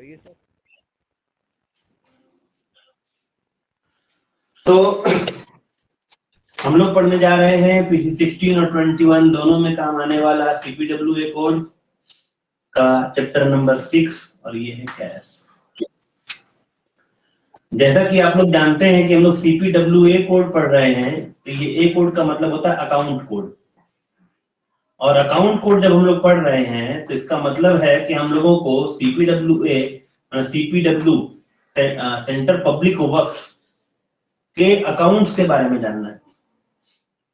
बताइए सर। तो हम लोग पढ़ने जा रहे हैं पीसी 16 और 21 दोनों में काम आने वाला सीपीडब्ल्यूए कोड का चैप्टर नंबर 6 और ये है कैश। जैसा कि आप लोग जानते हैं कि हम लोग सीपीडब्ल्यूए कोड पढ़ रहे हैं, तो ये ए कोड का मतलब होता है अकाउंट कोड। और अकाउंट कोड जब हम लोग पढ़ रहे हैं तो इसका मतलब है कि हम लोगों को सीपीडब्ल्यू सेंटर पब्लिक वर्क्स के अकाउंट्स के बारे में जानना है।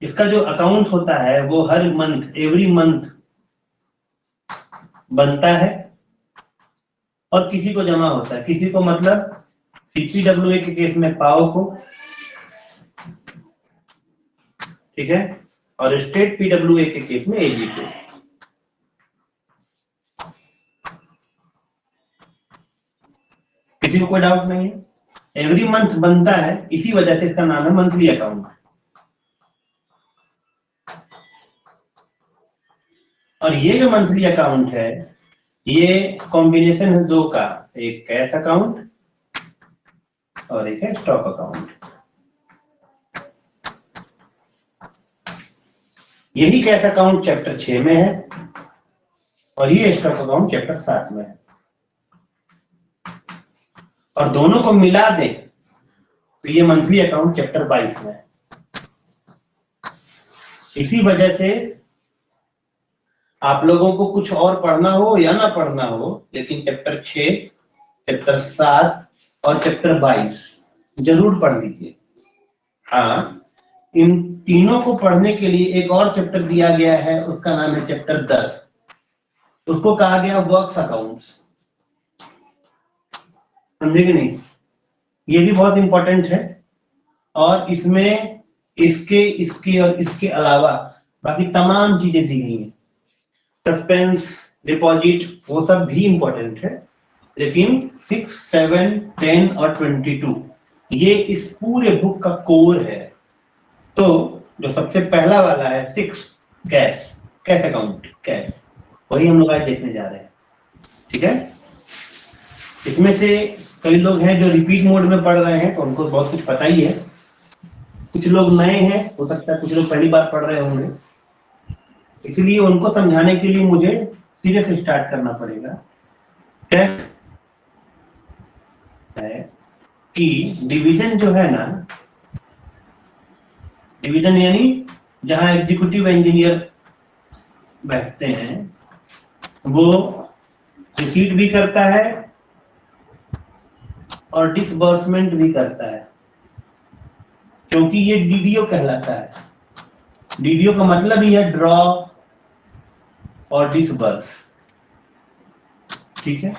इसका जो अकाउंट होता है वो हर मंथ एवरी मंथ बनता है और किसी को जमा होता है। किसी को मतलब सीपीडब्ल्यूए के केस में पाओ को, ठीक है, और स्टेट पीडब्ल्यूए के केस में एजी को। किसी को कोई डाउट नहीं है? एवरी मंथ बनता है, इसी वजह से इसका नाम है मंथली अकाउंट। और ये जो मंथली अकाउंट है ये कॉम्बिनेशन है दो का, एक कैश अकाउंट और एक है स्टॉक अकाउंट। यही कैश अकाउंट चैप्टर 6 में है और ये स्टॉक अकाउंट चैप्टर 7 में है। और दोनों को मिला दे तो ये मंथली अकाउंट चैप्टर 22 में है। इसी वजह से आप लोगों को कुछ और पढ़ना हो या ना पढ़ना हो, लेकिन चैप्टर 6, चैप्टर 7 और चैप्टर 22 जरूर पढ़ लीजिए। हाँ, इन तीनों को पढ़ने के लिए एक और चैप्टर दिया गया है, उसका नाम है चैप्टर 10। उसको कहा गया वर्क्स अकाउंट्स। समझे कि नहीं? ये भी बहुत इंपॉर्टेंट है और इसमें इसके और इसके अलावा बाकी तमाम चीजें दी गई हैं। सस्पेंस, डिपॉजिट, वो सब भी इंपॉर्टेंट है, लेकिन 6, 7, 10 और 22 ये इस पूरे बुक का कोर है। तो जो सबसे पहला वाला है 6, कैश अकाउंट, कैश, वही हम लोग आज देखने जा रहे हैं। ठीक है, इसमें से कई लोग हैं जो रिपीट मोड में पढ़ रहे हैं तो उनको बहुत कुछ पता ही है। कुछ लोग नए हैं, हो सकता है कुछ लोग पहली बार पढ़ रहे होंगे, इसलिए उनको समझाने के लिए मुझे सीधे से स्टार्ट करना पड़ेगा। है कि डिवीजन जो है ना, डिवीजन यानी जहां एग्जीक्यूटिव इंजीनियर बैठते हैं वो रिसीट भी करता है और डिसबर्समेंट भी करता है, क्योंकि ये डीडीओ कहलाता है। डीडीओ का मतलब ही है ड्रॉ और डिसबर्स। ठीक है,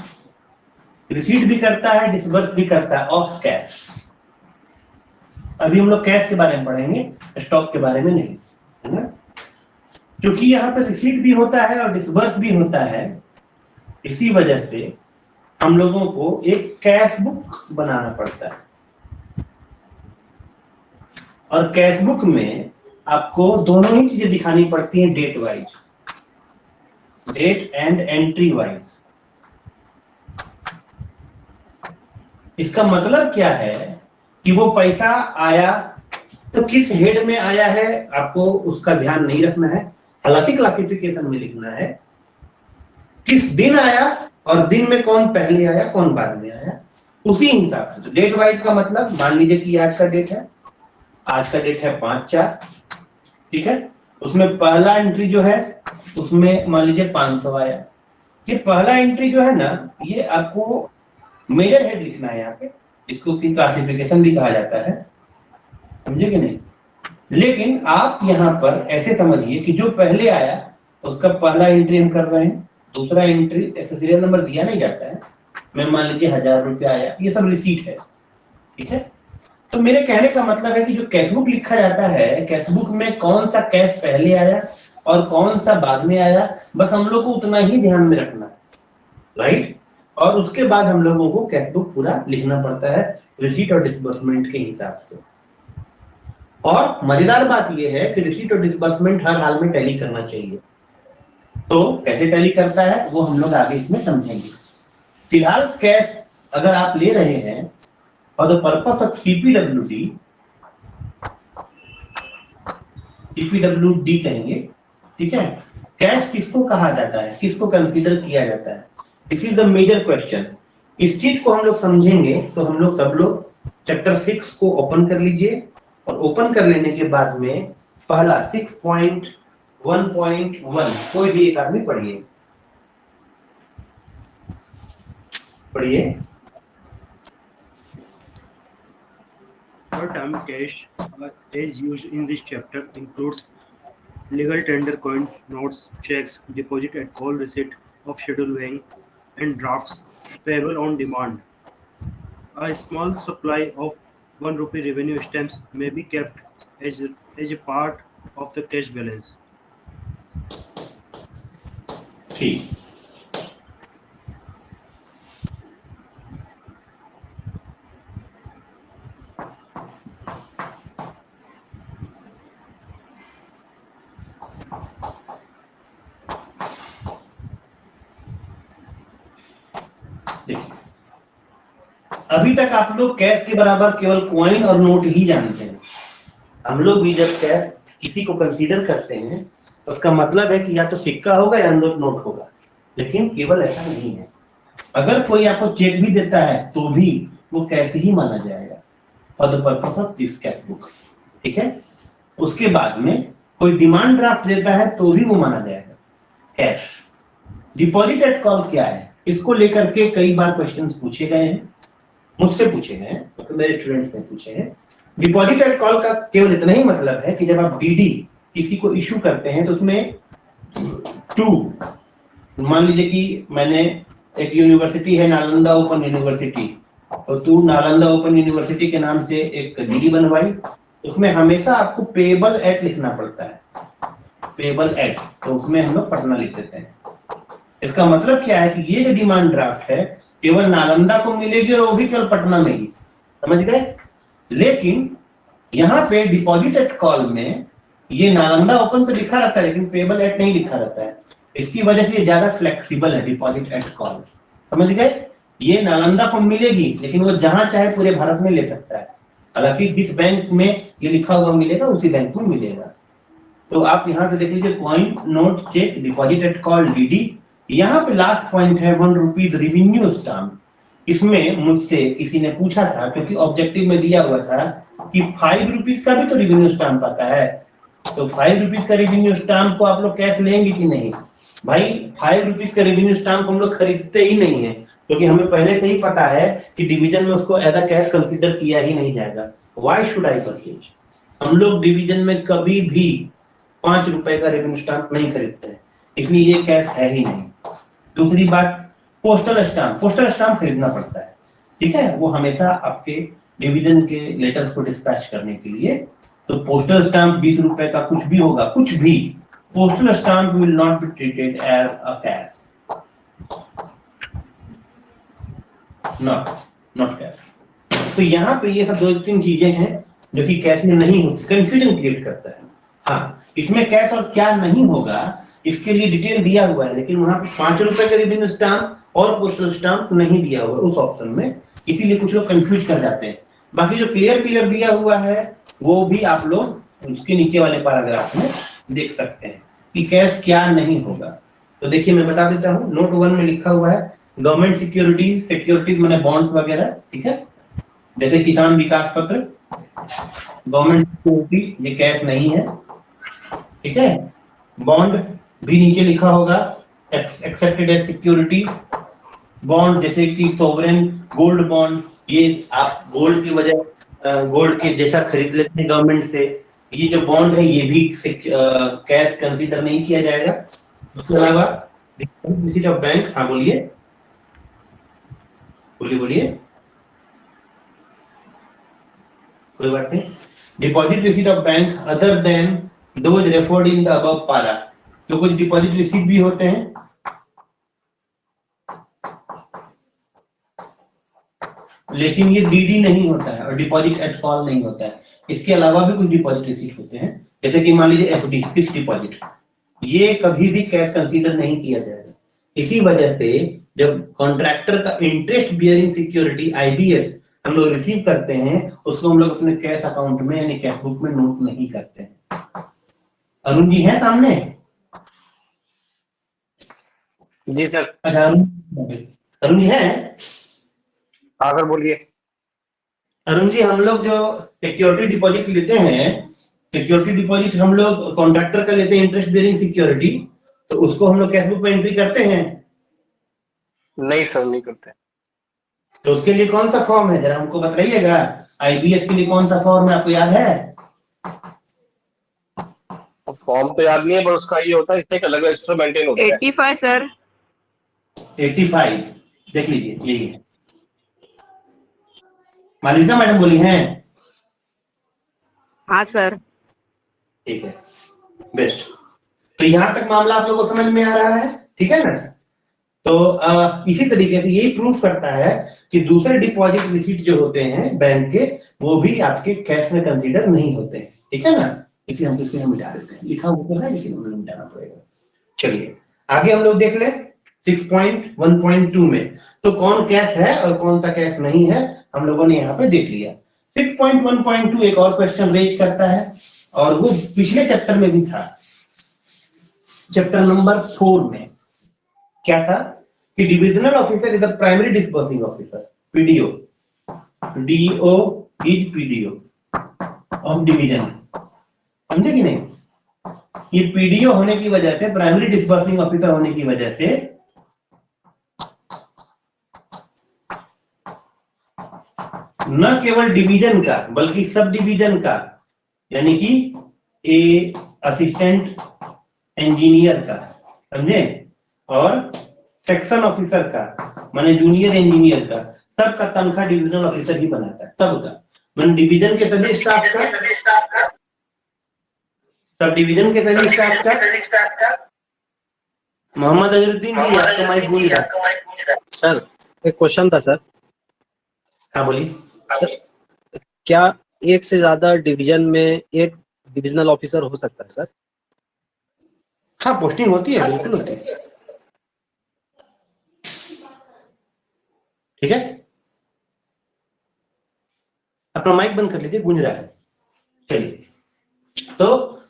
रिसीट भी करता है, डिसबर्स भी करता है ऑफ कैश। अभी हम लोग कैश के बारे में पढ़ेंगे, स्टॉक के बारे में नहीं, है ना? क्योंकि यहाँ पे रिसीट भी होता है और डिसबर्स भी होता है, इसी वजह से हम लोगों को एक कैश बुक बनाना पड़ता है। और कैश बुक में आपको दोनों ही चीजें दिखानी पड़ती हैं, date wise, date and entry wise. इसका मतलब क्या है कि वो पैसा आया तो किस हेड में आया है आपको उसका ध्यान नहीं रखना है, हालांकि क्लासिफिकेशन में लिखना है किस दिन आया और दिन में कौन पहले आया कौन बाद में आया, उसी हिसाब से। तो डेट वाइज का मतलब मान लीजिए कि आज का डेट है, आज का डेट है 5/4, ठीक है, उसमें पहला एंट्री जो है उसमें मान लीजिए 500 आया। ये पहला एंट्री जो है ना, ये आपको मेजर हेड लिखना है यहाँ पे, इसको की क्लासिफिकेशन भी कहा जाता है, समझे कि नहीं? लेकिन आप यहाँ पर ऐसे समझिए कि जो पहले आया उसका पहला एंट्री हम कर रहे हैं, दूसरा एंट्री ऐसे सीरियल नंबर दिया नहीं जाता है। मैं मान लीजिए 1000 रुपया आया, ये सब रिसीट है, ठीक है। तो मेरे कहने का मतलब है कि जो कैशबुक लिखा जाता है, कैशबुक में कौन सा कैश पहले आया और कौन सा बाद में आया, बस हम लोग को उतना ही ध्यान में रखना है, राइट। और उसके बाद हम लोगों को कैशबुक पूरा लिखना पड़ता है रिसीट और डिसबर्समेंट के हिसाब से। और मजेदार बात यह है कि रिसीट और डिसबर्समेंट हर हाल में टैली करना चाहिए। तो कैसे टैली करता है वो हम लोग आगे इसमें समझेंगे। फिलहाल कैश अगर आप ले रहे हैं for the purpose of CPWD कहेंगे, ठीक है। कैश किसको कहा जाता है, किसको कंसीडर किया जाता है, this is the major question. इस चीज को हम लोग समझेंगे तो हम लोग सब लोग चैप्टर 6 को ओपन कर लीजिए, और ओपन कर लेने के बाद में पहला 6.1.1 कोई भी एक आदमी पढ़िए पढ़िए। The term cash as used in this chapter includes legal tender coins, notes, checks, deposit at call, receipt of scheduled bank, and drafts payable on demand. A small supply of 1 rupee revenue stamps may be kept as a part of the cash balance. ठीक, अभी तक आप लोग cash के बराबर केवल coin और note ही जानते हैं। हम लोग भी जब कैश किसी को कंसीडर करते हैं तो उसका मतलब है कि या तो सिक्का होगा या नोट होगा, लेकिन केवल ऐसा नहीं है। अगर कोई आपको चेक भी देता है तो भी वो कैश ही माना जाएगा for the purpose of this cash book, ठीक है। उसके बाद में कोई डिमांड ड्राफ्ट देता है तो भी वो माना जाएगा कैश। डिपॉजिट एट कॉल क्या है, इसको लेकर के कई बार क्वेश्चंस पूछे गए हैं, मुझसे पूछे गए हैं, मतलब मेरे स्टूडेंट्स ने पूछे हैं। डिपॉजिट एट कॉल का केवल इतना ही मतलब है कि जब आप डीडी किसी को इशू करते हैं तो उसमें मान लीजिए कि मैंने एक यूनिवर्सिटी है नालंदा ओपन यूनिवर्सिटी, तो तू नालंदा ओपन यूनिवर्सिटी के नाम से एक डीडी बनवाई, उसमें हमेशा आपको पेबल एट लिखना पड़ता है, पेबल एट, तो उसमें हम लोग पटना लिख देते हैं। इसका मतलब क्या है कि ये जो डिमांड ड्राफ्ट है केवल नालंदा को मिलेगी और वो भी केवल पटना में ही, समझ गए। लेकिन यहाँ पे डिपॉजिट एट कॉल में ये नालंदा ओपन तो लिखा रहता है लेकिन पेबल एट नहीं लिखा रहता है, इसकी वजह से ये ज्यादा फ्लेक्सिबल है डिपॉजिट एट कॉल, समझ गए। ये नालंदा को मिलेगी लेकिन वो जहां चाहे पूरे भारत में ले सकता है, हालांकि जिस बैंक में ये लिखा हुआ मिलेगा उसी बैंक में मिलेगा। तो आप यहाँ से देख लीजिए coin, note, cheque, deposit at call, DD. यहाँ पे लास्ट पॉइंट है 1 रुपीज रेवेन्यू स्टाम्प। इसमें मुझसे किसी ने पूछा था, क्योंकि ऑब्जेक्टिव में दिया हुआ था कि 5 रुपीज का भी तो रेवेन्यू स्टाम्प आता है, तो 5 रुपीज का रेवेन्यू स्टाम्प को आप लोग कैश लेंगे कि नहीं। भाई 5 रुपीज का रेवेन्यू स्टाम्प हम लोग खरीदते ही नहीं है, क्योंकि हमें पहले से ही पता है कि डिवीजन में उसको एज अ कैश कंसीडर किया ही नहीं जाएगा। व्हाई शुड आई परचेज, हम लोग डिवीजन में कभी भी 5 रुपए का रेवेन्यू स्टाम्प नहीं खरीदते हैं, इसलिए ये कैश है ही नहीं। दूसरी बात, पोस्टल स्टाम्प खरीदना पड़ता है, ठीक है, वो हमेशा आपके डिवीजन के लेटर्स को डिस्पैच करने के लिए। तो पोस्टल स्टाम्प 20 रुपए का कुछ भी होगा, कुछ भी, postal stamp will not be treated as a cash, not cash. तो यहाँ पे ये सब 2-3 चीजें हैं जो कि कैश में नहीं होती, कंफ्यूजन क्रिएट करता है। हाँ, इसमें कैश और क्या नहीं होगा इसके लिए डिटेल दिया हुआ है, लेकिन वहां पे 5 रुपए का रेवेन्यू स्टाम्प और पोस्टल स्टाम्प नहीं दिया हुआ उस ऑप्शन में, इसीलिए कुछ लोग कंफ्यूज कर जाते हैं। बाकी जो क्लियर दिया हुआ है वो भी आप लोग उसके नीचे वाले पैराग्राफ में देख सकते हैं कि कैश क्या नहीं होगा। तो देखिए मैं बता देता हूँ, नोट 1 में लिखा हुआ है गवर्नमेंट सिक्योरिटीज माने बॉन्ड्स वगैरह, ठीक है, जैसे किसान विकास पत्र, गवर्नमेंट सिक्योरिटी, ये कैश नहीं है, ठीक है। बॉन्ड भी नीचे लिखा होगा एक्सेप्टेड एज सिक्योरिटी, बॉन्ड जैसे कि सोवरेन गोल्ड बॉन्ड, ये आप गोल्ड की वजह गोल्ड के जैसा खरीद लेते हैं गवर्नमेंट से, ये जो बॉन्ड है ये भी कैश कंसीडर नहीं किया जाएगा। उसके अलावा रिसीट ऑफ बैंक, हाँ बोलिए बोलिए, कोई बात नहीं। Deposit receipt of bank other than those referred in the above पारा, तो कुछ डिपॉजिट रिसीट भी होते हैं, लेकिन ये डीडी नहीं होता है और डिपॉजिट एट कॉल नहीं होता है। इसके अलावा भी कुछ डिपॉजिट रिसीट होते हैं, जैसे कि मान लीजिए एफडी, फिक्स्ड डिपॉजिट, ये कभी भी कैश कंसीडर नहीं किया जाएगा। इसी वजह से जब कॉन्ट्रैक्टर का इंटरेस्ट बियरिंग सिक्योरिटी आईबीएस हम लोग रिसीव करते हैं, उसको हम लोग अपने कैश अकाउंट में यानी कैश बुक में नोट नहीं करते हैं। अरुण जी है सामने? जी सर। अच्छा अरुण जी है? हाँ सर बोलिए। अरुण जी, हम लोग जो सिक्योरिटी डिपॉजिट लेते हैं, सिक्योरिटी डिपॉजिट हम लोग कॉन्ट्रैक्टर का लेते हैं इंटरेस्ट बियरिंग सिक्योरिटी, तो उसको हम लोग कैश बुक में एंट्री करते हैं? नहीं सर, नहीं करते। तो उसके लिए कौन सा फॉर्म है, जरा हमको बताइएगा। आईबीएस के लिए कौन सा फॉर्म है, आपको याद है? फॉर्म तो याद नहीं है, पर उसका ये होता है, इसमें एक अलग रजिस्टर मेंटेन होता है। 85 सर। 85 देख लीजिए, यही है। मालिका मैडम बोली हैं? हाँ सर। ठीक है, बेस्ट। तो यहां तक मामला आप लोगों को समझ में आ रहा है, ठीक है ना? तो इसी तरीके से यही प्रूफ करता है कि दूसरे डिपॉजिट रिसीट जो होते हैं बैंक के, वो भी आपके कैश में कंसीडर नहीं होते हैं, ठीक है ना? इसलिए हम इसको मिटा देते हैं, लिखा हुआ तो है लेकिन हमें मिटाना पड़ेगा। चलिए आगे हम लोग देख ले 6.1.2 में तो कौन कैश है और कौन सा कैश नहीं है हम लोगों ने यहाँ पे देख लिया। 6.1.2 एक और क्वेश्चन रेज करता है, और वो पिछले चैप्टर में भी था, चैप्टर नंबर 4 में क्या था कि divisional officer is the primary disbursing officer, PDO. DO is PDO of division, समझे कि नहीं? ये पीडीओ होने की वजह से, प्राइमरी डिस्बर्सिंग ऑफिसर होने की वजह से न केवल डिवीजन का बल्कि सब डिवीजन का, यानी कि ए असिस्टेंट इंजीनियर का, समझे, और सेक्शन ऑफिसर का माने जूनियर इंजीनियर का, सबका तनख्वाह डिविजनल ऑफिसर ही बनाता है, सबका। माने डिवीजन के सभी स्टाफ का, सब डिवीजन के सभी स्टाफ का। मोहम्मद अजरुद्दीन जी आपका माइक गूंज रहा है। सर एक क्वेश्चन था सर। हाँ बोलिए। सर क्या एक से ज्यादा डिवीजन में एक डिविजनल ऑफिसर हो सकता है सर? हाँ पोस्टिंग होती है, बिल्कुल होती है, ठीक है। अपना माइक बंद कर लीजिए, गूंज रहा है। चलिए, तो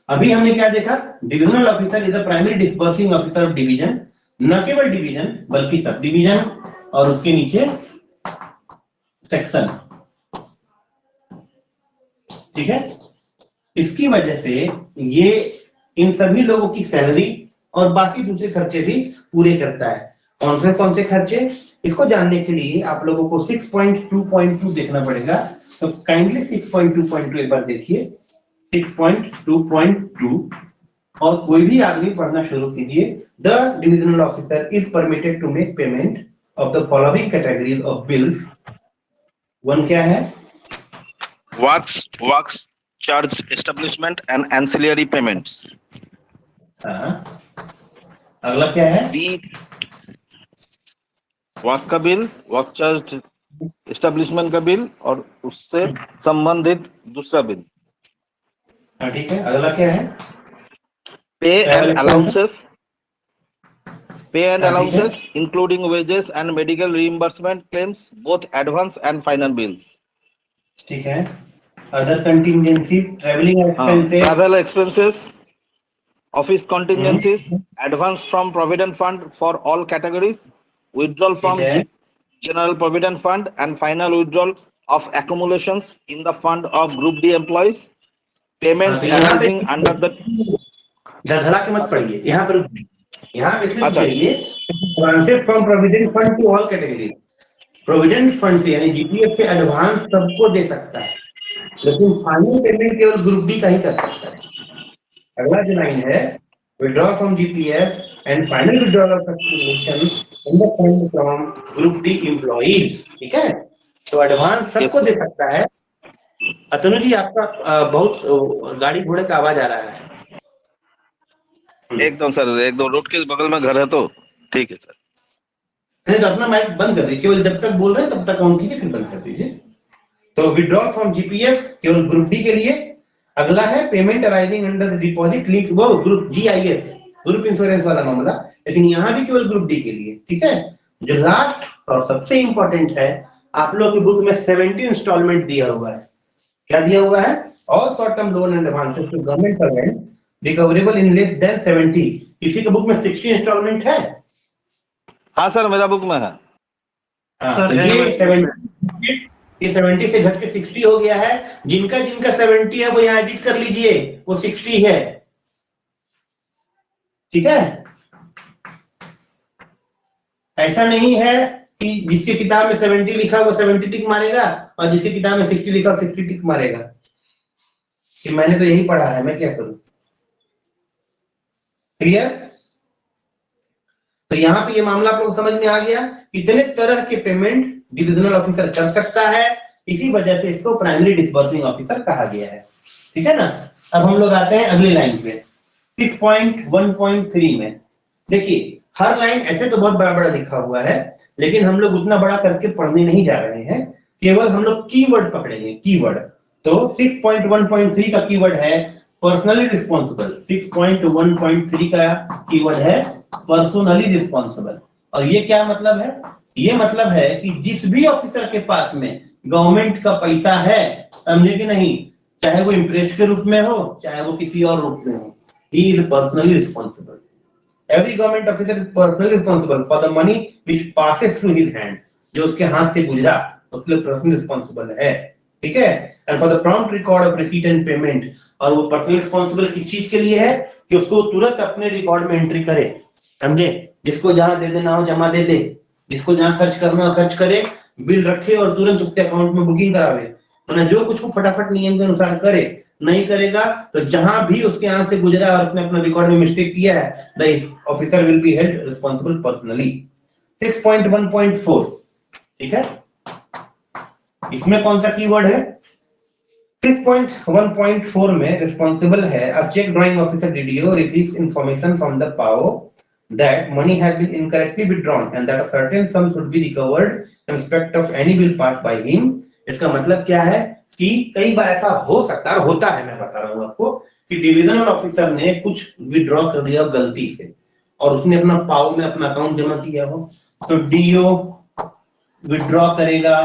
अभी हमने क्या देखा, divisional officer is the primary disbursing officer of division, न केवल डिवीजन बल्कि सब डिवीजन और उसके नीचे सेक्शन, ठीक है। इसकी वजह से ये इन सभी लोगों की सैलरी और बाकी दूसरे खर्चे भी पूरे करता है। कौन से खर्चे, इसको जानने के लिए आप लोगों को 6.2.2 देखना पड़ेगा। तो काइंडली 6.2.2 एक बार देखिए, 6.2.2, और कोई भी आदमी पढ़ना शुरू कीजिए। The divisional officer is permitted to make payment of the following categories of bills. One क्या है? Works charge establishment and ancillary payments. अगला क्या है? बी वर्क का बिल, वर्क चार्ज एस्टेब्लिशमेंट का बिल और उससे संबंधित दूसरा बिल। ठीक है, अगला क्या है? पे and allowances including wages and medical reimbursement claims, both advance and final bills. ठीक है। Other contingency, travel expenses, office contingencies, advance from provident fund for all categories, withdrawal from general provident fund and final withdrawal of accumulations in the fund of group D employees, payments arising under the धड़धड़ा के मत पढ़िए, यहाँ पर यहाँ message करिए advances from provident fund to all categories. Provident fund से यानी जीपीएफ पे एडवांस सबको दे सकता है, लेकिन फाइनल पेमेंट केवल ग्रुप डी का ही कर सकता है। अगला जो लाइन है, withdraw from GPF and final withdrawal of accumulation in the fund from group D employees, ठीक है। तो एडवांस सबको दे सकता है। अतनु जी आपका बहुत गाड़ी घोड़े का आवाज आ रहा है। एकदम सर, एकदम रोड के बगल में घर है तो ठीक है सर। नहीं तो अपना माइक बंद कर दीजिए, केवल जब तक बोल रहे हैं तब तक ऑन कीजिए, फिर बंद कर दीजिए। तो विड्रॉल फ्रॉम जीपीएफ केवल ग्रुप डी के लिए। अगला है payment arising under the deposit link, वो ग्रुप जीआईएस, ग्रुप इंश्योरेंस वाला मामला, लेकिन यहाँ भी केवल ग्रुप डी के लिए, ठीक है। जो लास्ट और सबसे इंपॉर्टेंट है, आप लोग की बुक में 70 इंस्टॉलमेंट दिया हुआ है। क्या दिया हुआ है? All short term loan and advances to government servant recoverable in less than 70। किसी के बुक में 60 इंस्टॉलमेंट है? हाँ सर, मेरा बुक में है। हाँ, सर, तो है ये हमारे 70 से घट के 60 हो गया है। जिनका जिनका 70 है वो यहाँ एडिट कर लीजिए, वो 60 है। ठीक है, ऐसा नहीं है कि जिसकी किताब में 70 लिखा वो 70 टिक मारेगा और जिसकी किताब में 60 लिखा 60 टिक मारेगा। कि मैंने तो यही पढ़ा है, मैं क्या करूं। क्लियर? तो यहाँ पे ये मामला आप लोग समझ में आ गया। इतने तरह के पेमेंट डिविजनल ऑफिसर कर सकता है, इसी वजह से इसको प्राइमरी डिसबर्सिंग ऑफिसर कहा गया है। ठीक है ना। अब हम लोग आते हैं अगली लाइन पे 6.1.3 में। देखिए, हर लाइन ऐसे तो बहुत बड़ा बड़ा लिखा हुआ है, लेकिन हम लोग उतना बड़ा करके पढ़ने नहीं जा रहे हैं, केवल हम लोग कीवर्ड पकड़ेंगे। कीवर्ड तो 6.1.3 का कीवर्ड है पर्सनली रिस्पॉन्सिबल। 6.1.3 का कीवर्ड है पर्सनली रिस्पॉन्सिबल। और ये क्या मतलब है? ये मतलब है कि जिस भी ऑफिसर के पास में गवर्नमेंट का पैसा है, समझे कि नहीं, चाहे वो इंटरेस्ट के रूप में हो चाहे वो किसी और रूप में हो, he is personally responsible. Every government officer is personally responsible for the money which passes through his hand. जो उसके हाथ से गुजरा उसके लिए personally responsible है। ठीक है। And for the prompt record of receipt and payment, और वो personally responsible किस चीज के लिए है कि उसको तुरंत अपने रिकॉर्ड में एंट्री करे। समझे? जिसको जहां दे देना हो जमा दे दे, जिसको जहां खर्च करना हो खर्च करे, बिल रखे और तुरंत उसके अकाउंट में बुकिंग करावे। मतलब जो कुछ को फटाफट नियम के अनुसार करे। नहीं करेगा तो जहां भी उसके हाथ से गुजरा और उसने अपना रिकॉर्ड में मिस्टेक किया है, the officer will be held responsible personally. 6.1.4 ठीक है, इसमें कौन सा कीवर्ड है? 6.1.4 में रिस्पांसिबल है a check drawing officer DDO receives information from the PAO that money has been incorrectly withdrawn and that a certain sum should be recovered in respect of any bill passed by him। इसका मतलब क्या है कि कई बार ऐसा हो सकता है, होता है, मैं बता रहा हूं आपको, कि डिविजनल ऑफिसर ने कुछ विड्रॉ कर दिया गलती से और उसने अपना पाओ में अपना अकाउंट जमा किया हो, तो डीओ विड्रॉ करेगा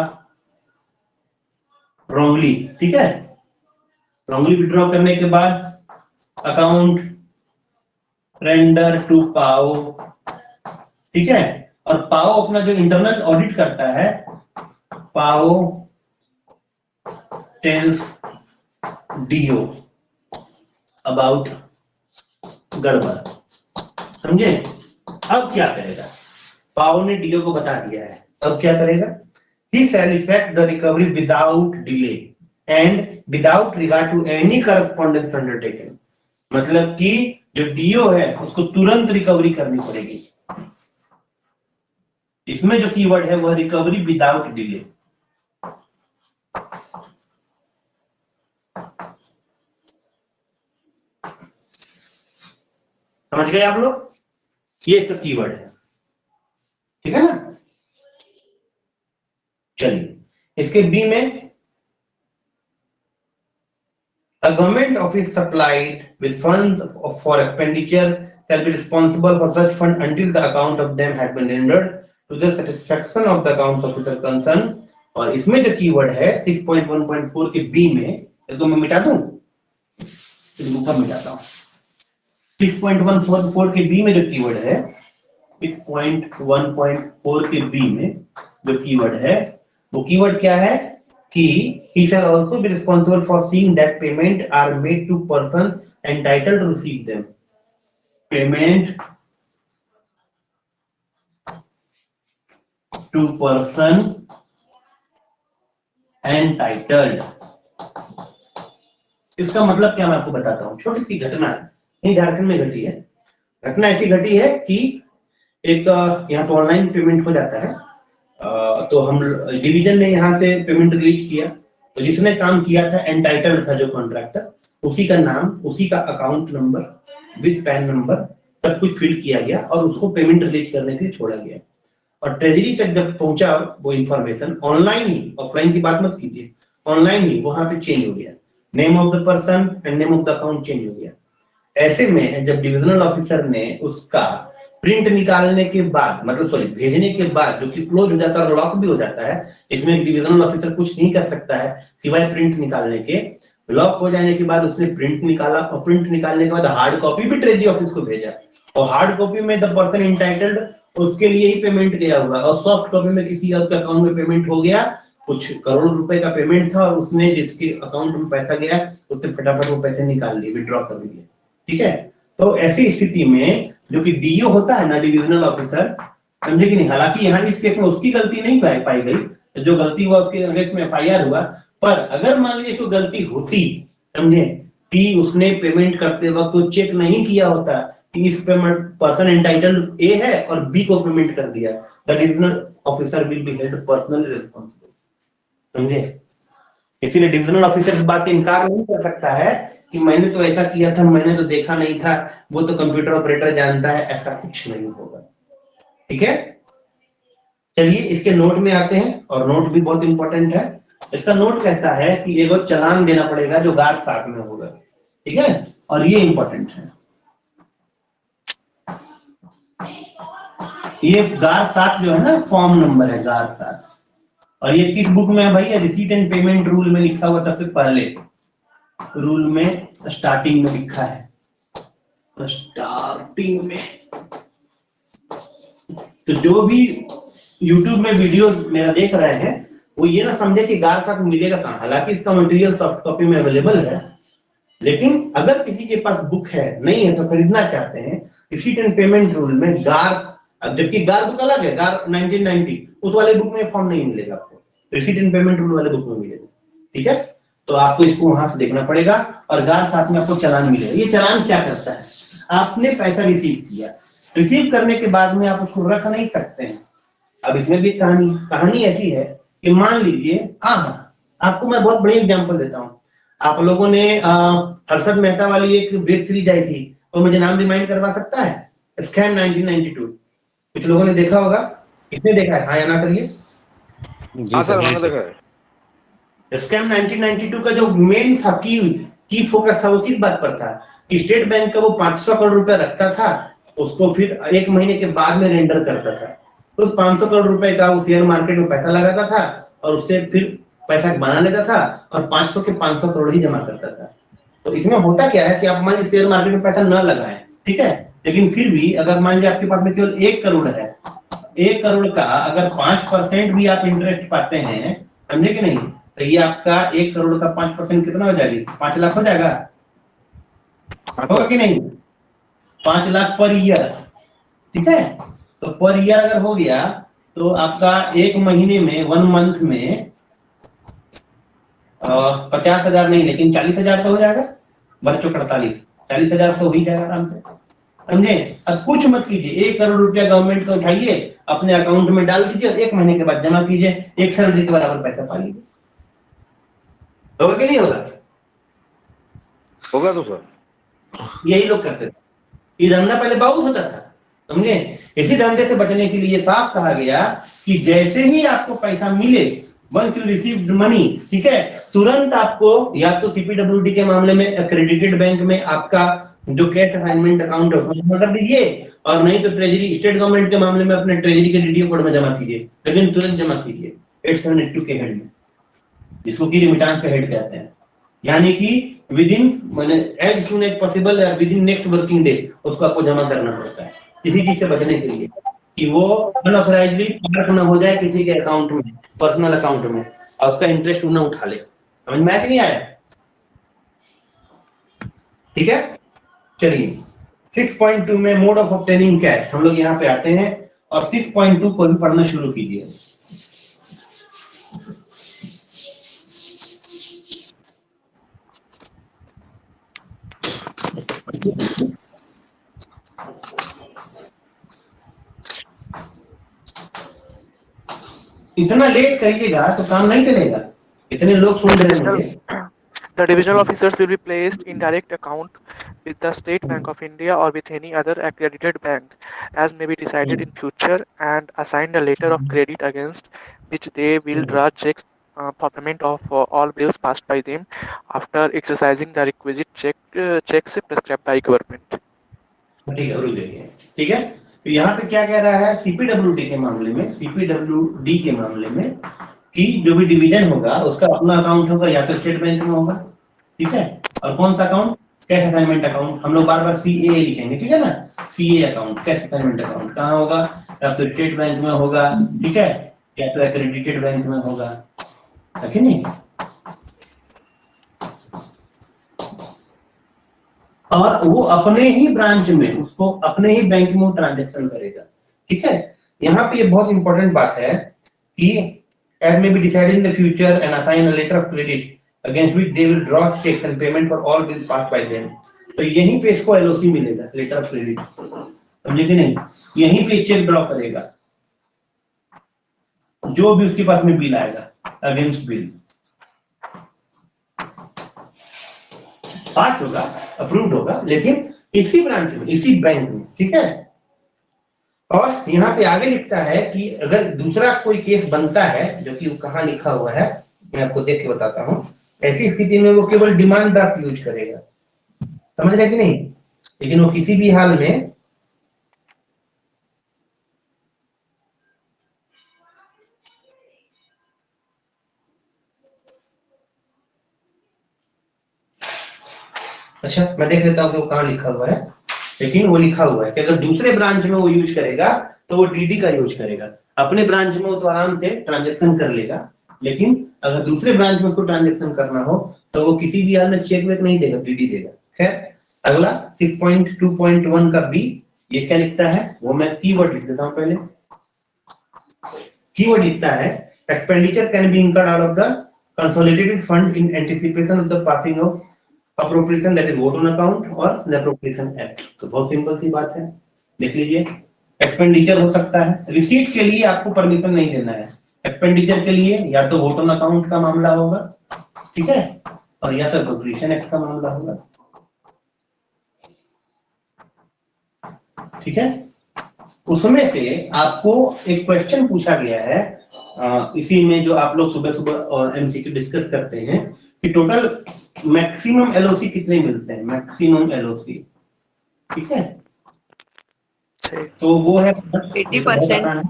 रॉन्गली। ठीक है, रॉन्गली विड्रॉ करने के बाद अकाउंट रेंडर टू पाओ। ठीक है, और पाओ अपना जो इंटरनल ऑडिट करता है, पाओ टेल्स डीओ अबाउट गड़बड़। समझे? अब क्या करेगा? पाओ ने डीओ को बता दिया है, अब क्या करेगा? He shall effect the recovery without delay and without regard to any correspondence undertaken। मतलब कि जो डीओ है उसको तुरंत रिकवरी करनी पड़ेगी। इसमें जो कीवर्ड है वह रिकवरी विदाउट डिले। समझ गए आप लोग? ये इसका कीवर्ड है। ठीक है ना। चलिए, इसके बी में a government office supplied with funds for expenditure shall be responsible for such fund until the account of them has been rendered to the satisfaction of the accounts officer concerned। और इसमें जो keyword है 6.1.4 के B में, इसको मैं मिटा दूं, इसको मिटाता हूं। 6.1.4 के बी में जो कीवर्ड है, 6.1.4 के बी में जो कीवर्ड है, वो कीवर्ड क्या है कि he shall also be responsible for seeing that payment are made to person entitled to receive them। Payment to person entitled। इसका मतलब क्या मैं आपको बताता हूं। छोटी सी घटना है, ये झारखंड में घटी है। घटना ऐसी घटी है कि एक यहाँ तो ऑनलाइन पेमेंट हो जाता है, तो हम डिवीजन ने यहाँ से पेमेंट रिलीज किया, तो जिसने काम किया था एंटाइटल्ड था जो कॉन्ट्रैक्टर, उसी का नाम, उसी का account number with pan number सब कुछ फिल किया गया और उसको पेमेंट रिलीज करने के लिए छोड़ा गया। और ट्रेजरी तक जब पहुंचा वो इंफॉर्मेशन, ऑनलाइन ही, ऑफलाइन की बात मत कीजिए, ऑनलाइन ही वहां पे चेंज हो गया, name of the person and name of the account change हो गया। ऐसे में जब डिविजनल ऑफिसर ने उसका प्रिंट निकालने के बाद, मतलब सॉरी भेजने के बाद, जो कि क्लोज हो जाता है और लॉक भी हो जाता है, इसमें डिविजनल ऑफिसर कुछ नहीं कर सकता है सिवाय प्रिंट निकालने के। लॉक हो जाने के बाद उसने प्रिंट निकाला और प्रिंट निकालने के बाद हार्ड कॉपी भी ट्रेजरी ऑफिस को भेजा, और हार्ड कॉपी में द पर्सन इंटाइटल्ड उसके लिए ही पेमेंट गया होगा, और सॉफ्ट कॉपी में किसी और के अकाउंट में पेमेंट हो गया, कुछ करोड़ रुपए का पेमेंट था और उसने जिसके अकाउंट में पैसा गया उससे फटाफट वो पैसे निकाल लिए, विड्रॉ कर लिए। ठीक है, तो ऐसी स्थिति में जो कि डीओ होता है ना, डिविजनल ऑफिसर, समझे कि नहीं, हालांकि यहाँ इस केस में उसकी गलती नहीं पाई गई, जो गलती हुआ उसके अगेंस्ट में एफआईआर हुआ, पर अगर मान लीजिए कोई गलती होती, समझे, कि उसने पेमेंट करते वक्त तो चेक नहीं किया होता कि इस पेमेंट पर्सन एंटाइटल्ड ए है और बी को पेमेंट कर दिया, the divisional officer will be held personally responsible, समझे। इसीलिए डिविजनल ऑफिसर इस बात से इनकार नहीं कर सकता है कि मैंने तो ऐसा किया था, मैंने तो देखा नहीं था, वो तो कंप्यूटर ऑपरेटर जानता है, ऐसा कुछ नहीं होगा। ठीक है, चलिए इसके नोट में आते हैं, और नोट भी बहुत इंपॉर्टेंट है। इसका नोट कहता है कि एगो चालान देना पड़ेगा जो गार 7 में होगा। ठीक है, और ये इंपॉर्टेंट है, ये गार 7 जो है ना, फॉर्म नंबर है गार 7, और ये किस बुक में है भाई? रिसीट एंड पेमेंट रूल में लिखा हुआ, सबसे पहले रूल में स्टार्टिंग में लिखा है, स्टार्टिंग में। तो जो भी YouTube में वीडियो मेरा देख रहे हैं वो ये ना समझे कि गार 7 मिलेगा कहाँ, हालांकि इसका मटेरियल सॉफ्ट कॉपी में अवेलेबल है, लेकिन अगर किसी के पास बुक है, नहीं है तो खरीदना चाहते हैं, रिसीट एंड पेमेंट रूल में गार, जबकि गार बुक अलग है, गार 1990, उस वाले बुक में फॉर्म नहीं मिलेगा आपको, रिसीट एंड पेमेंट रूल वाले बुक में मिलेगा। ठीक है, तो आपको इसको वहां से देखना पड़ेगा, और गार 7 में आपको चालान मिलेगा। ये चालान क्या करता है? आपने पैसा रिसीव किया, रिसीव करने के बाद में आप उसको रख नहीं सकते हैं। अब इसमें भी कहानी ऐसी है कि मान लीजिए, आपको मैं बहुत बड़ी एग्जांपल देता हूं। आप लोगों ने हर्षद मेहता वाली एक वेब सीरीज आई थी, तो मुझे नाम रिमाइंड करवा सकता है? स्कैम 1992, कुछ लोगों ने देखा होगा, किसने देखा है? हाँ या ना करिए। हाँ सर, मैंने देखा है। स्कैम 1992 का जो मेन था, की फोकस था, वो किस बात पर था कि स्टेट बैंक का वो 500 करोड़ रुपए रखता था, उसको फिर 1 महीने के बाद में रेंडर करता था। तो उस 500 करोड़ रुपए का वो शेयर मार्केट में पैसा लगाता था और उससे फिर पैसा बना लेता था और 500 के 500 करोड़ ही जमा करता था। तो इसमें होता क्या है कि आप मान लीजिए शेयर मार्केट में पैसा न लगाएं, ठीक है, लेकिन फिर भी अगर मान लीजिए आपके पास में केवल 1 करोड़ है, 1 करोड़ का अगर 5% भी आप इंटरेस्ट पाते हैं, समझे कि नहीं, तो ये आपका 1 करोड़ का 5% कितना हो जाएगी? 5 लाख हो जाएगा, होगा कि नहीं? 5 लाख पर ईयर। ठीक है, तो पर ईयर अगर हो गया तो आपका 1 महीने में, 1 मंथ में 50,000 नहीं, लेकिन 40,000 तो हो जाएगा, 48, 40,000 तो हो ही जाएगा आराम से, समझे। अब कुछ मत कीजिए, 1 करोड़ रुपया गवर्नमेंट को उठाइए, अपने अकाउंट में डाल दीजिए, 1 महीने के बाद जमा कीजिए, 1 सैलरी के बराबर पैसा पा लीजिए। होगा कि नहीं होगा? होगा तो सर, यही लोग करते थे, ये धंधा पहले बहुत होता था, समझे। इसी धंधे से बचने के लिए साफ कहा गया कि जैसे ही आपको पैसा मिले, वंस यू रिसीव मनी, ठीक है, तुरंत आपको या तो सीपीडब्ल्यूडी के मामले में एक्रेडिटेड बैंक में आपका जो कैश असाइनमेंट अकाउंट है उसमें जमा कर दीजिए, और नहीं तो ट्रेजरी, स्टेट गवर्नमेंट के मामले में अपने ट्रेजरी के डीडीओ कोड में जमा कीजिए, लेकिन तुरंत जमा कीजिए 8782 के हेड में, जिसको की रिमिटेंस का हेड कहते हैं, यानी कि विद इन, माने एज सून एज पॉसिबल या with in next working day उसको आपको जमा करना पड़ता है, किसी चीज से बचने के लिए कि वो अनऑथराइजली पार्क ना हो जाए किसी के अकाउंट में, पर्सनल अकाउंट में, और उसका इंटरेस्ट ना उठा ले। समझ में आया कि नहीं आया? ठीक है, चलिए 6.2 में मोड ऑफ ऑब्टेनिंग कैश हम लोग यहाँ पे आते हैं, और 6.2 को भी पढ़ना शुरू कीजिए। इतना लेट करिएगा तो काम नहीं चलेगा, इतने लोग सुन रहे हैं मुझे। The divisional officers will be placed in direct account with the State Bank of India or with any other accredited bank, as may be decided in future, and assigned a letter of credit against which they will draw checks for payment of all bills passed by them after exercising the requisite checks prescribed by government. ठीक है, रुक जाइए, ठीक है, तो यहाँ पे क्या कह रहा है सीपीडब्ल्यूडी के मामले में, सीपीडब्ल्यूडी के मामले में कि जो भी डिवीजन होगा उसका अपना अकाउंट होगा, या तो स्टेट बैंक में होगा, ठीक है, और कौन सा अकाउंट, कैश असाइनमेंट अकाउंट। हम लोग बार बार सीए लिखेंगे, ठीक है ना, CA account, cash assignment account कहाँ होगा, या तो स्टेट बैंक में होगा, ठीक है, या तो एक्रेडिटेड बैंक में होगा, है कि नहीं। और वो अपने ही ब्रांच में, उसको अपने ही बैंक में ट्रांजैक्शन करेगा, ठीक है। यहाँ पे ये बहुत इंपॉर्टेंट बात है कि as may be decided in the future and assign a letter of credit against which they will draw checks and payment for all bills passed by them। तो यहीं पे इसको एलओसी मिलेगा, लेटर ऑफ क्रेडिट, समझे कि नहीं, यहीं पे चेक ड्रॉ करेगा जो भी उसके पास में बिल आएगा अगेंस्ट बिल, पास होगा, अप्रूव्ड होगा, लेकिन इसी ब्रांच में, इसी बैंक में, ठीक है। और यहाँ पे आगे लिखता है कि अगर दूसरा कोई केस बनता है, जो कि कहाँ लिखा हुआ है मैं आपको देख के बताता हूँ, ऐसी स्थिति में वो केवल डिमांड ड्राफ्ट यूज करेगा, समझ रहे कि नहीं, लेकिन वो किसी भी हाल में अच्छा मैं देख लेता हूँ कि वो कहाँ लिखा हुआ है, लेकिन वो लिखा हुआ है कि अगर दूसरे ब्रांच में वो यूज करेगा तो वो डीडी का यूज करेगा। अपने ब्रांच में वो तो आराम से ट्रांजैक्शन कर लेगा, लेकिन अगर दूसरे ब्रांच में उसको ट्रांजैक्शन करना हो तो वो किसी भी हाल में चेक वेक नहीं देगा, डीडी देगा। खैर अगला 6.2.1 का बी, ये क्या लिखता है वो मैं कीवर्ड लिख देता हूं पहले। कीवर्ड लिखता है expenditure can be incurred out of the consolidated fund in anticipation of the passing of appropriation that is vote on account और द अप्रोप्रिएशन एक्ट। तो बहुत सिंपल सी बात है, देख लीजिए, एक्सपेंडिचर हो सकता है, रिसीट के लिए आपको परमिशन नहीं देना है, एक्सपेंडिचर के लिए या तो वोट ऑन अकाउंट का मामला होगा, ठीक है, और या तो अप्रोप्रिएशन एक्ट का मामला होगा, ठीक है। उसमें से आपको एक क्वेश्चन पूछा गया है इसी में जो आप लोग सुबह सुबह एमसीक्यू डिस्कस करते हैं कि टोटल मैक्सिमम एलओसी कितने मिलते हैं, मैक्सिमम एलओसी, ठीक है, तो वो है 80%।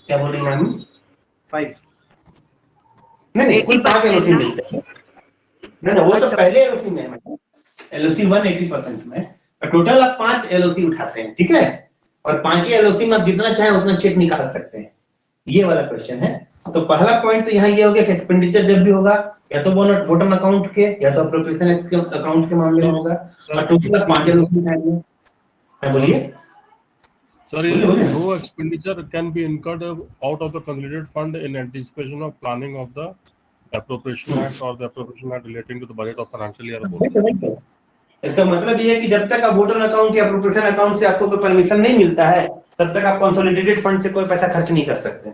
क्या बोल रही मैम? 5 नहीं कुल 5 एलओसी मिलते हैं, नहीं वो तो पहले एलओसी में है, एलओसी 1 80% में, टोटल आप 5 एलओसी उठाते हैं, ठीक है, और 5 ही एलओसी में आप जितना चाहे उतना चेक निकाल सकते हैं, ये वाला क्वेश्चन है। तो पहला पॉइंट तो यहाँ ये हो गया कि एक्सपेंडिचर जब भी होगा या तो वोट ऑन अकाउंट के या तो अप्रोप्रिएशन एक्ट के अकाउंट के मामले में होगा, और टोटल 5 एलओसी उठाएंगे। क्या बोलिए? Sorry, no expenditure can be incurred out of the consolidated fund in anticipation of planning of the appropriation act or the appropriation act relating to the budget of financial year. इसका मतलब ये है कि जब तक आप वोट ऑन अकाउंट या appropriation account से आपको कोई परमिशन नहीं मिलता है तब तक आप कंसोलिडेटेड फंड से कोई पैसा खर्च नहीं कर सकते।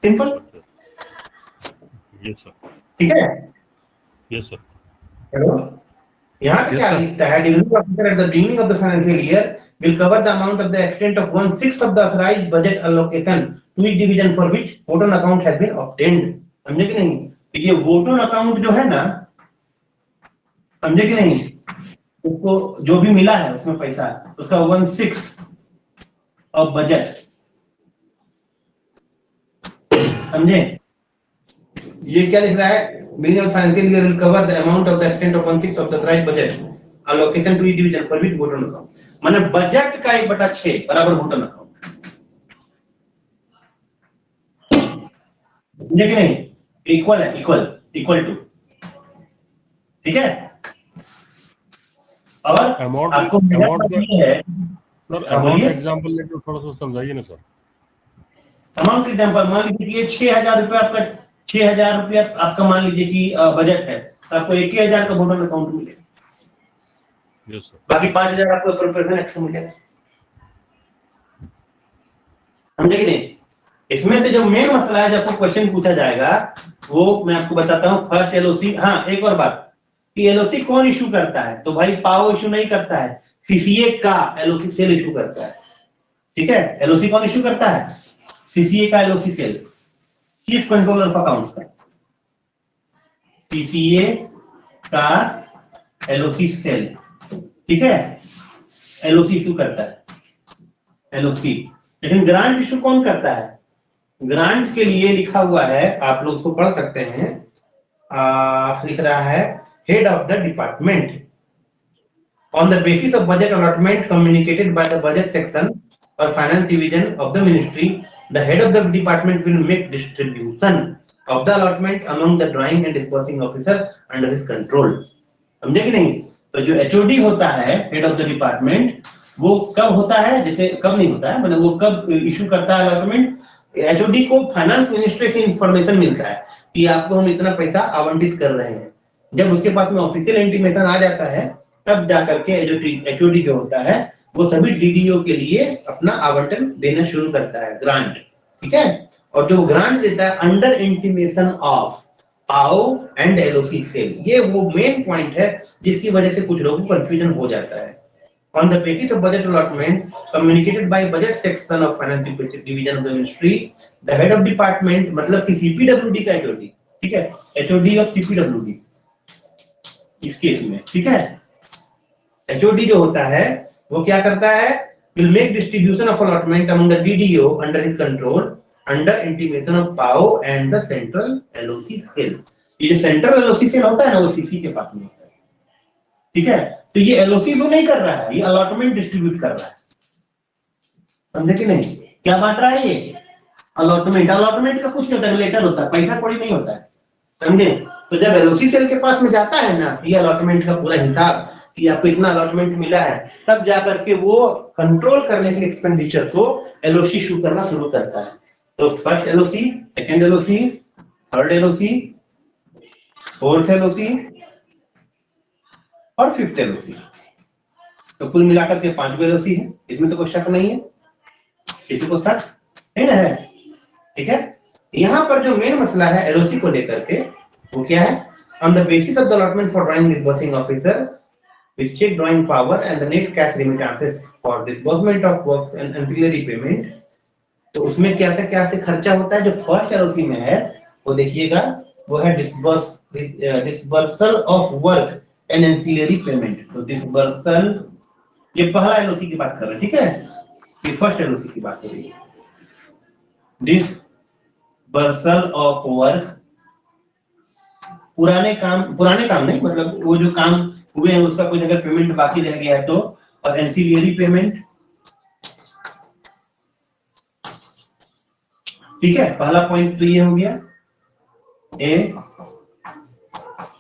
सिंपल। Yes sir. ठीक है? Yes sir. हेलो, यहाँ पे क्या लिखता है, division officer at the beginning of the financial year will cover the amount of the extent of 1/6 of the authorized budget allocation to each division for which vote on account has been obtained। समझे कि नहीं? तो ये vote on account जो है ना, समझे कि नहीं, उसको जो भी मिला है उसमें पैसा उसका 1/6 ऑफ बजट, समझे? ये क्या लिख रहा है, beginning of financial year will cover the amount of the extent of 1/6 of the authorized budget allocation to each division for which vote on account, माने बजट का 1/6 बराबर वोट ऑन अकाउंट, समझे कि नहीं? इक्वल है, इक्वल टू, ठीक है। और अमाउंट आपको अमाउंट है सर, अमाउंट एग्जांपल लेकर थोड़ा सा समझाइए ना सर। अमाउंट एग्जांपल मान लीजिए 6000 रुपए आपका, 6000 रुपया आपका मान लीजिए कि बजट है, तो आपको 1000 का वोट ऑन अकाउंट मिलेगा। Yes sir. बाकी 5000 आपको अप्रोप्रिएशन एक्ट से मिलेगा, समझे कि नहीं? इसमें से जो मेन मसला है, जब आपको क्वेश्चन पूछा जाएगा वो मैं आपको बताता हूँ। फर्स्ट एलओसी, हाँ एक और बात कि एलओसी कौन इशू करता है, तो भाई पाओ इशू नहीं करता है, सीसीए का एलओसी सेल इशू करता है, ठीक है। एलओसी कौन इशू करता है? सीसीए का LOC cell, chief controller of accounts का, सीसीए का एलओसी सेल, ठीक है, एलओसी इशू करता है, एलओसी। लेकिन ग्रांट इशू कौन करता है? ग्रांट के लिए लिखा हुआ है, आप लोग उसको पढ़ सकते हैं, लिख रहा है head of the department on the basis of budget allotment communicated by the budget section or finance division of the ministry, the head of the department will make distribution of the allotment among the drawing and disbursing officer under his control. समझे कि नहीं? तो जो HOD होता है head of the department, वो कब होता है, जैसे कब नहीं होता है, मतलब वो कब इशू करता है अलॉटमेंट? HOD को फाइनेंस मिनिस्ट्री से इंफॉर्मेशन मिलता है कि आपको हम इतना पैसा आवंटित कर रहे हैं। जब उसके पास में ऑफिशियल इंटीमेशन आ जाता है, तब जाकर के HOD जो होता है वो सभी DDO के लिए अपना आवंटन देना शुरू करता है, ग्रांट। ठीक है, और जो ग्रांट देता है under intimation of PAO and LOC cell, ये वो मेन पॉइंट है जिसकी वजह से कुछ लोगों को कंफ्यूजन हो जाता है। On the basis of budget allotment communicated by budget section of finance division of the ministry, the head of department मतलब कि CPWD का HOD, ठीक है, HOD of CPWD इस केस में, ठीक है, HOD जो होता है वो क्या करता है, will make distribution of allotment among the DDO under his control under intimation of PAO and the central LOC cell। ये जो सेंट्रल LOC सेल होता है ना, वो CC के पास में होता है। ठीक है, तो ये LOC तो नहीं कर रहा है, ये अलॉटमेंट डिस्ट्रीब्यूट कर रहा है। समझे कि नहीं? क्या बांट रहा है ये? अलॉटमेंट। अलॉटमेंट का कुछ नहीं होता है, लेटर होता है, पैसा कोई नहीं होता है। समझे? तो जब LOC सेल के पास में जाता है ना, ये अलॉटमेंट का पूरा हिसाब कि आपको इतना अलॉटमेंट मिला है, तब जाकर के वो कंट्रोल करने के एक्सपेंडिचर को LOC इशू करना शुरू करता है। तो first LOC, second LOC, third LOC, fourth LOC और फिफ्थ LOC। तो कुल मिलाकर के 5 LOC है, इसमें तो कोई शक नहीं है, किसी को शक है ना है? ठीक है, यहाँ पर जो मेन मसला है LOC को लेकर के वो क्या है? On the basis of the allotment for drawing disbursing officer with check drawing power and the net cash remittances for disbursement of works and ancillary payment, तो उसमें क्या से खर्चा होता है? जो फर्स्ट LOC में है वो देखिएगा, वो है disbursal of work and ancillary payment. तो डिसबर्सल, ये पहला LOC की बात कर रहे हैं, ठीक है, ये फर्स्ट LOC की बात हो रही है। डिसबर्सल ऑफ वर्क, पुराने काम नहीं, मतलब वो जो काम हुए हैं उसका कोई अगर पेमेंट बाकी रह गया है तो, और एंसिलरी पेमेंट। ठीक है, पहला पॉइंट तो ये हो गया A,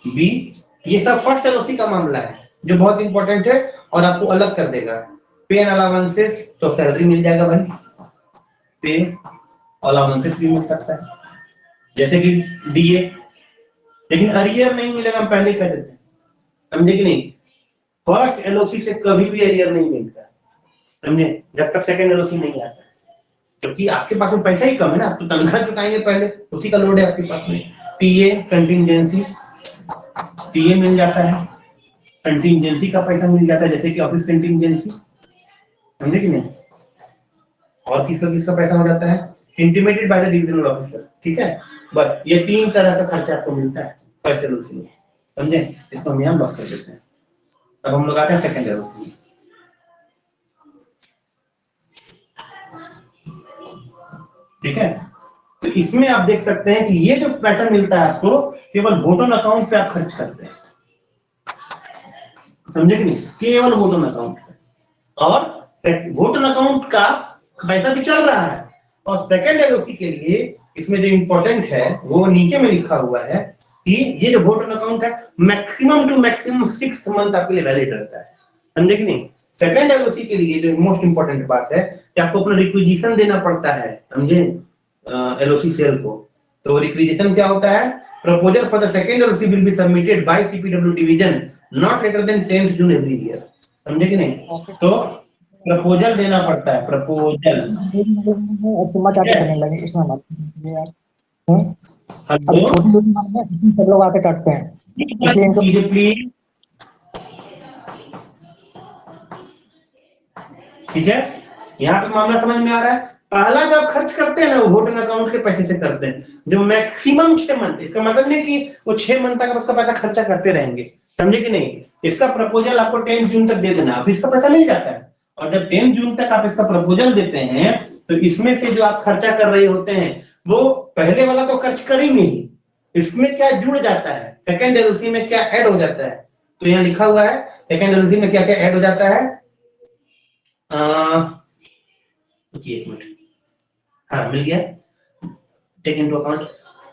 B, ये सब फर्स्ट LOC का मामला है जो बहुत इंपॉर्टेंट है और आपको अलग कर देगा। पे एंड अलाउंसेस, तो सैलरी मिल जाएगा भाई, पे अलाउंसेस भी मिल सकता है, जैसे कि DA, लेकिन अरियर नहीं मिलेगा, हम पहले ही कह देते हैं। समझे कि नहीं? फर्स्ट LOC से कभी भी अरियर नहीं मिलता, समझे, जब तक सेकंड LOC नहीं आता, क्योंकि आपके पास में पैसा ही कम है ना, आप तो तनख्वाह चुकाएंगे पहले, उसी का लोड है आपके पास में। TA कंटिंजेंसी, TA मिल जाता है, कंटिंजेंसी का पैसा मिल जाता है, जैसे कि ऑफिस कंटिंजेंसी, समझे कि नहीं? और किसका पैसा हो जाता है? Intimated by the divisional officer. ठीक है, बस ये 3 तरह का खर्चा आपको मिलता है फर्स्ट LOC में, समझे? इसको हम यहाँ बस कर देते हैं। अब हम लोग आते हैं सेकंड LOC में। ठीक है, तो इसमें आप देख सकते हैं कि ये जो पैसा मिलता है आपको केवल वोट ऑन अकाउंट पे आप खर्च करते हैं, समझे कि नहीं? केवल वोट ऑन अकाउंट पे, और वोट ऑन अकाउंट का पैसा भी चल रहा है। और सेकंड LOC के लिए इसमें जो इंपॉर्टेंट है वो नीचे में लिखा हुआ है कि ये जो वोट ऑन अकाउंट है मैक्सिमम टू मैक्सिमम 6 मंथ आपके लिए वैलिड रहता है, समझे कि नहीं? सेकंड LOC के लिए जो मोस्ट इंपॉर्टेंट बात है कि आपको अपना रिक्विजिशन देना पड़ता है, समझे, LOC सेल को। तो रिक्विजिशन क्या होता है? Proposal for the second LOC will be submitted by CPW division not later than 10th June every year, समझे कि नहीं? तो प्रपोजल देना पड़ता है, प्रपोजल। सब लोग आके काटते हैं, प्लीज। ठीक है, यहाँ पे मामला समझ में आ रहा है। पहला जो आप खर्च करते हैं ना वो वोट ऑन अकाउंट के पैसे से करते हैं, जो मैक्सिमम 6 मंथ, इसका मतलब नहीं कि वो 6 मंथ तक उसका पैसा खर्चा करते रहेंगे, समझे कि नहीं? इसका प्रपोजल आपको 10 जून तक दे देना, फिर इसका पैसा मिल जाता है। और जब 10 जून तक आप इसका प्रपोजल देते हैं तो इसमें से जो आप खर्चा कर रहे होते हैं वो पहले वाला तो खर्च करेंगे ही, इसमें क्या जुड़ जाता है, सेकेंड एलओसी में क्या ऐड हो जाता है। तो यहाँ लिखा हुआ है सेकेंड एलओसी में क्या क्या ऐड हो जाता है। एक मिनट, हाँ मिल गया। Take into account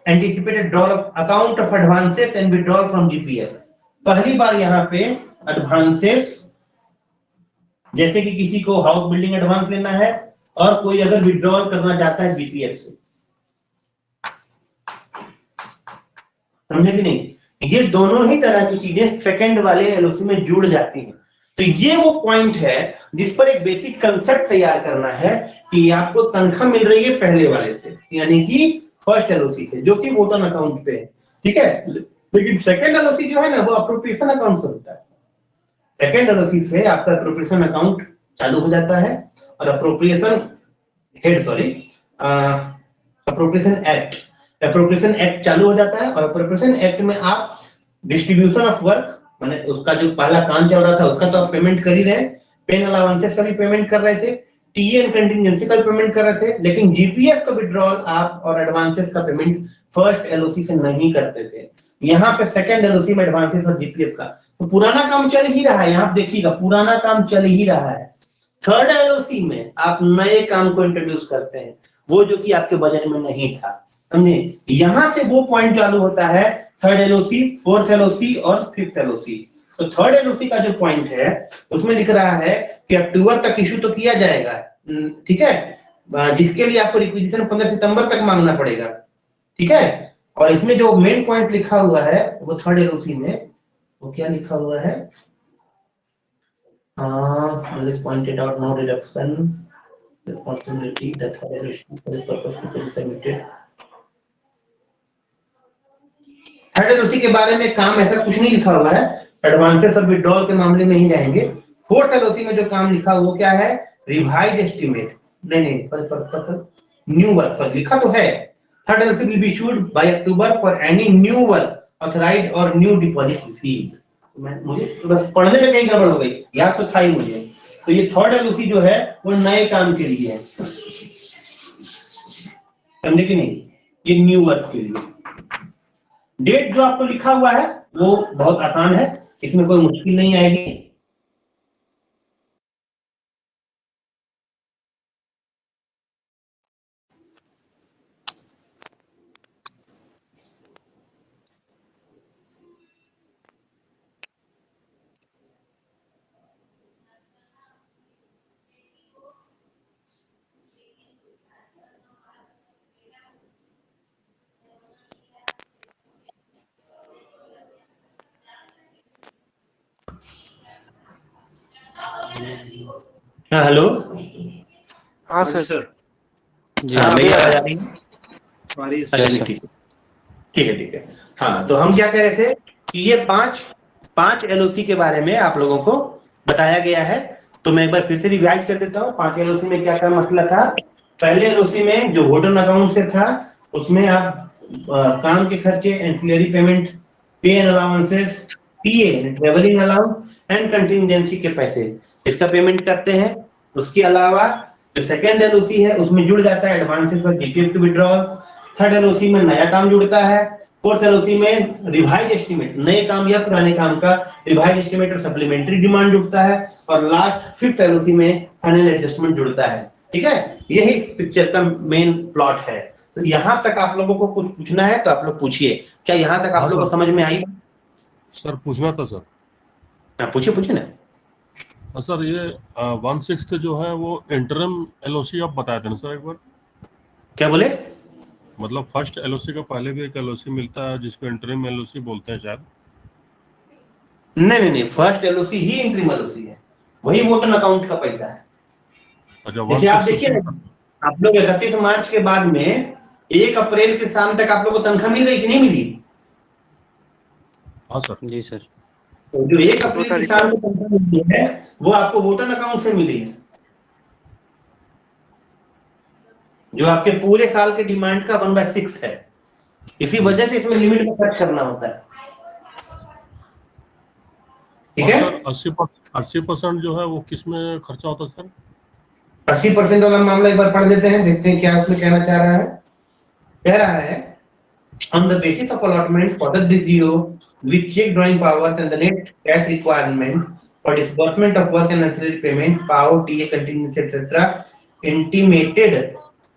anticipated draw account of advances and withdrawal from GPF. पहली बार यहाँ पे एडवांसेस, जैसे कि किसी को हाउस बिल्डिंग एडवांस लेना है और कोई अगर विड्रॉल करना चाहता है जीपीएफ से, समझे कि नहीं, ये दोनों ही तरह की चीजें सेकंड वाले एलओसी में जुड़ जाती हैं। तो ये वो पॉइंट है जिस पर एक बेसिक कंसेप्ट तैयार करना है कि आपको तनख्वाह मिल रही है पहले वाले से, यानी कि फर्स्ट एलओसी से, जो कि वोटर अकाउंट पे है, ठीक है। लेकिन सेकंड एलओसी जो है ना वो अप्रोप्रिएशन अकाउंट से होता है। सेकंड एलओसी से आपका अप्रोप्रिएशन अकाउंट चालू हो जाता है और अप्रोप्रिएशन एक्ट चालू हो जाता है। और अप्रोप्रिएशन एक्ट में आप डिस्ट्रीब्यूशन ऑफ वर्क, माने उसका जो पहला काम चल रहा था उसका तो आप पेमेंट कर ही रहे, पेन अलाउंसेस का भी पेमेंट कर रहे थे, टीए एंड कंटिजेंसी का भी पेमेंट कर रहे थे, लेकिन जीपीएफ का विड्रॉल आप और एडवांसेस का पेमेंट फर्स्ट एलओसी से नहीं करते थे। यहाँ पे सेकंड एलओसी में एडवांसेस और जीपीएफ का तो पुराना काम चल ही रहा है, यहाँ देखिएगा पुराना काम चल ही रहा है। थर्ड एलओसी में आप नए काम को इंट्रोड्यूस करते हैं, वो जो कि आपके बजट में नहीं था, समझे। यहां से वो पॉइंट चालू होता है थर्ड एलओसी, फोर्थ एलओसी और फिफ्थ एलओसी। तो थर्ड एलओसी का जो पॉइंट है उसमें लिख रहा है कि अक्टूबर तक इशू तो किया जाएगा, ठीक है, जिसके लिए आपको रिक्विजिशन 15 सितंबर तक मांगना पड़ेगा, ठीक है। और इसमें जो मेन पॉइंट लिखा हुआ है वो थर्ड एलओसी में वो क्या लिखा हुआ है, pointed out no reduction responsibility that third LOC for this purpose to be submitted। Third LOC के बारे में काम ऐसा कुछ नहीं लिखा हुआ है, एडवांसेस और विड्रॉल के मामले में ही रहेंगे। फोर्थ एलओसी में जो काम लिखा हुआ वो क्या है, रिवाइज एस्टिमेट, नहीं न्यू वर्क लिखा तो है। Third LOC will be issued by October for any new work authorised और न्यू डिपॉजिट रिसीव्ड। मुझे बस पढ़ने में कहीं गड़बड़ हो गई, याद तो था ही मुझे। तो ये थर्ड एलओसी जो है वो नए काम के लिए है, समझे कि नहीं, ये न्यू वर्क के लिए। डेट जो आपको लिखा हुआ है वो बहुत आसान है, इसमें कोई मुश्किल नहीं आएगी। हाँ हेलो, हाँ हाँ जी सर। सर। जी हाँ हाँ मेरी आवाज आ रही है? हमारी अच्छा ठीक है ठीक है। हाँ तो हम क्या कह रहे थे कि ये पांच एलओसी के बारे में आप लोगों को बताया गया है। तो मैं एक बार फिर से रिवाइज कर देता हूँ। 5 एलओसी में क्या क्या मसला था। पहले एलओसी में जो वोटर अकाउंट से था उसमें आप काम के खर्चे, एंसिलरी पेमेंट, पे and allowances, TA travelling allowance and contingency के पैसे इसका पेमेंट करते हैं। उसके अलावा जो सेकेंड एलओसी है उसमें जुड़ जाता है एडवांसेस और जीपीएफ के विड्रॉल। थर्ड एलओसी में नया काम जुड़ता है। फोर्थ एलओसी में रिवाइज एस्टिमेट, नए काम या पुराने काम का रिवाइज एस्टिमेट और सप्लीमेंट्री डिमांड जुड़ता है। और लास्ट फिफ्थ एलओसी में फाइनल एडजस्टमेंट जुड़ता है, ठीक है। यही पिक्चर का मेन प्लॉट है। तो यहाँ तक आप लोगों को कुछ पूछना है तो आप लोग पूछिए। क्या यहाँ तक आप लोगों को समझ में आई? सर पूछना था सर। हाँ पूछिए ना। सर ये 1/6 जो है वो इंटरम एलओसी आप बताए थे ना सर एक बार। क्या बोले? मतलब फर्स्ट एलओसी का पहले भी एक एलओसी मिलता है जिसको इंटरम एलओसी बोलते हैं शायद। नहीं, फर्स्ट एलओसी ही इंटरिम एलओसी है, वही वोटर अकाउंट का पैसा है। अच्छा, जैसे आप देखिए ना, आप लोग 31 मार्च के बाद में 1 अप्रैल के शाम तक आप लोगों को तनख्वाह मिल गई कि नहीं मिली? हाँ सर। जी सर। तो जो 1 अप्रैल के शाम में तनख्वाह मिली है वो आपको वोटर अकाउंट से मिली है, जो आपके पूरे साल के डिमांड का 1/6 है। इसी वजह से इसमें लिमिट में खर्च करना होता है। ठीक है। सर 80% जो है वो किस में खर्चा होता है सर? 80% वाला मामला एक बार पढ़ देते हैं, देखते हैं क्या उसमें कहना चाह रहा है। कह रहा है on the basis of allotment for the DCO with check drawing powers and the net cash requirement for disbursement of work and ancillary payment, PAO, TA, contingency, etc. intimated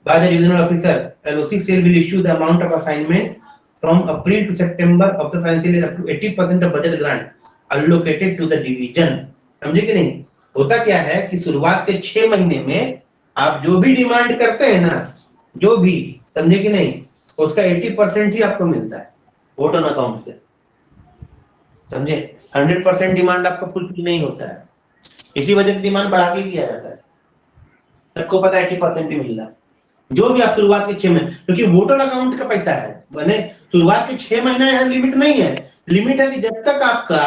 by the divisional officer, LOC cell will issue the amount of assignment from April to September of the financial year up to 80% of budget grant allocated to the division. समझे कि नहीं? होता क्या है कि शुरुआत के 6 महीने में आप जो भी डिमांड करते हैं ना, जो भी, समझे कि नहीं, उसका 80% ही आपको मिलता है वोट ऑन अकाउंट से, समझे। 100% डिमांड आपका फुलफिल नहीं होता है, इसी वजह से डिमांड बढ़ा के दिया जाता है। सबको पता है 80% ही मिल रहा है जो भी आप शुरुआत के 6 महीने, क्योंकि वोट ऑन अकाउंट का पैसा है, माने शुरुआत के 6 महीना यहाँ लिमिट नहीं है। लिमिट है कि जब तक आपका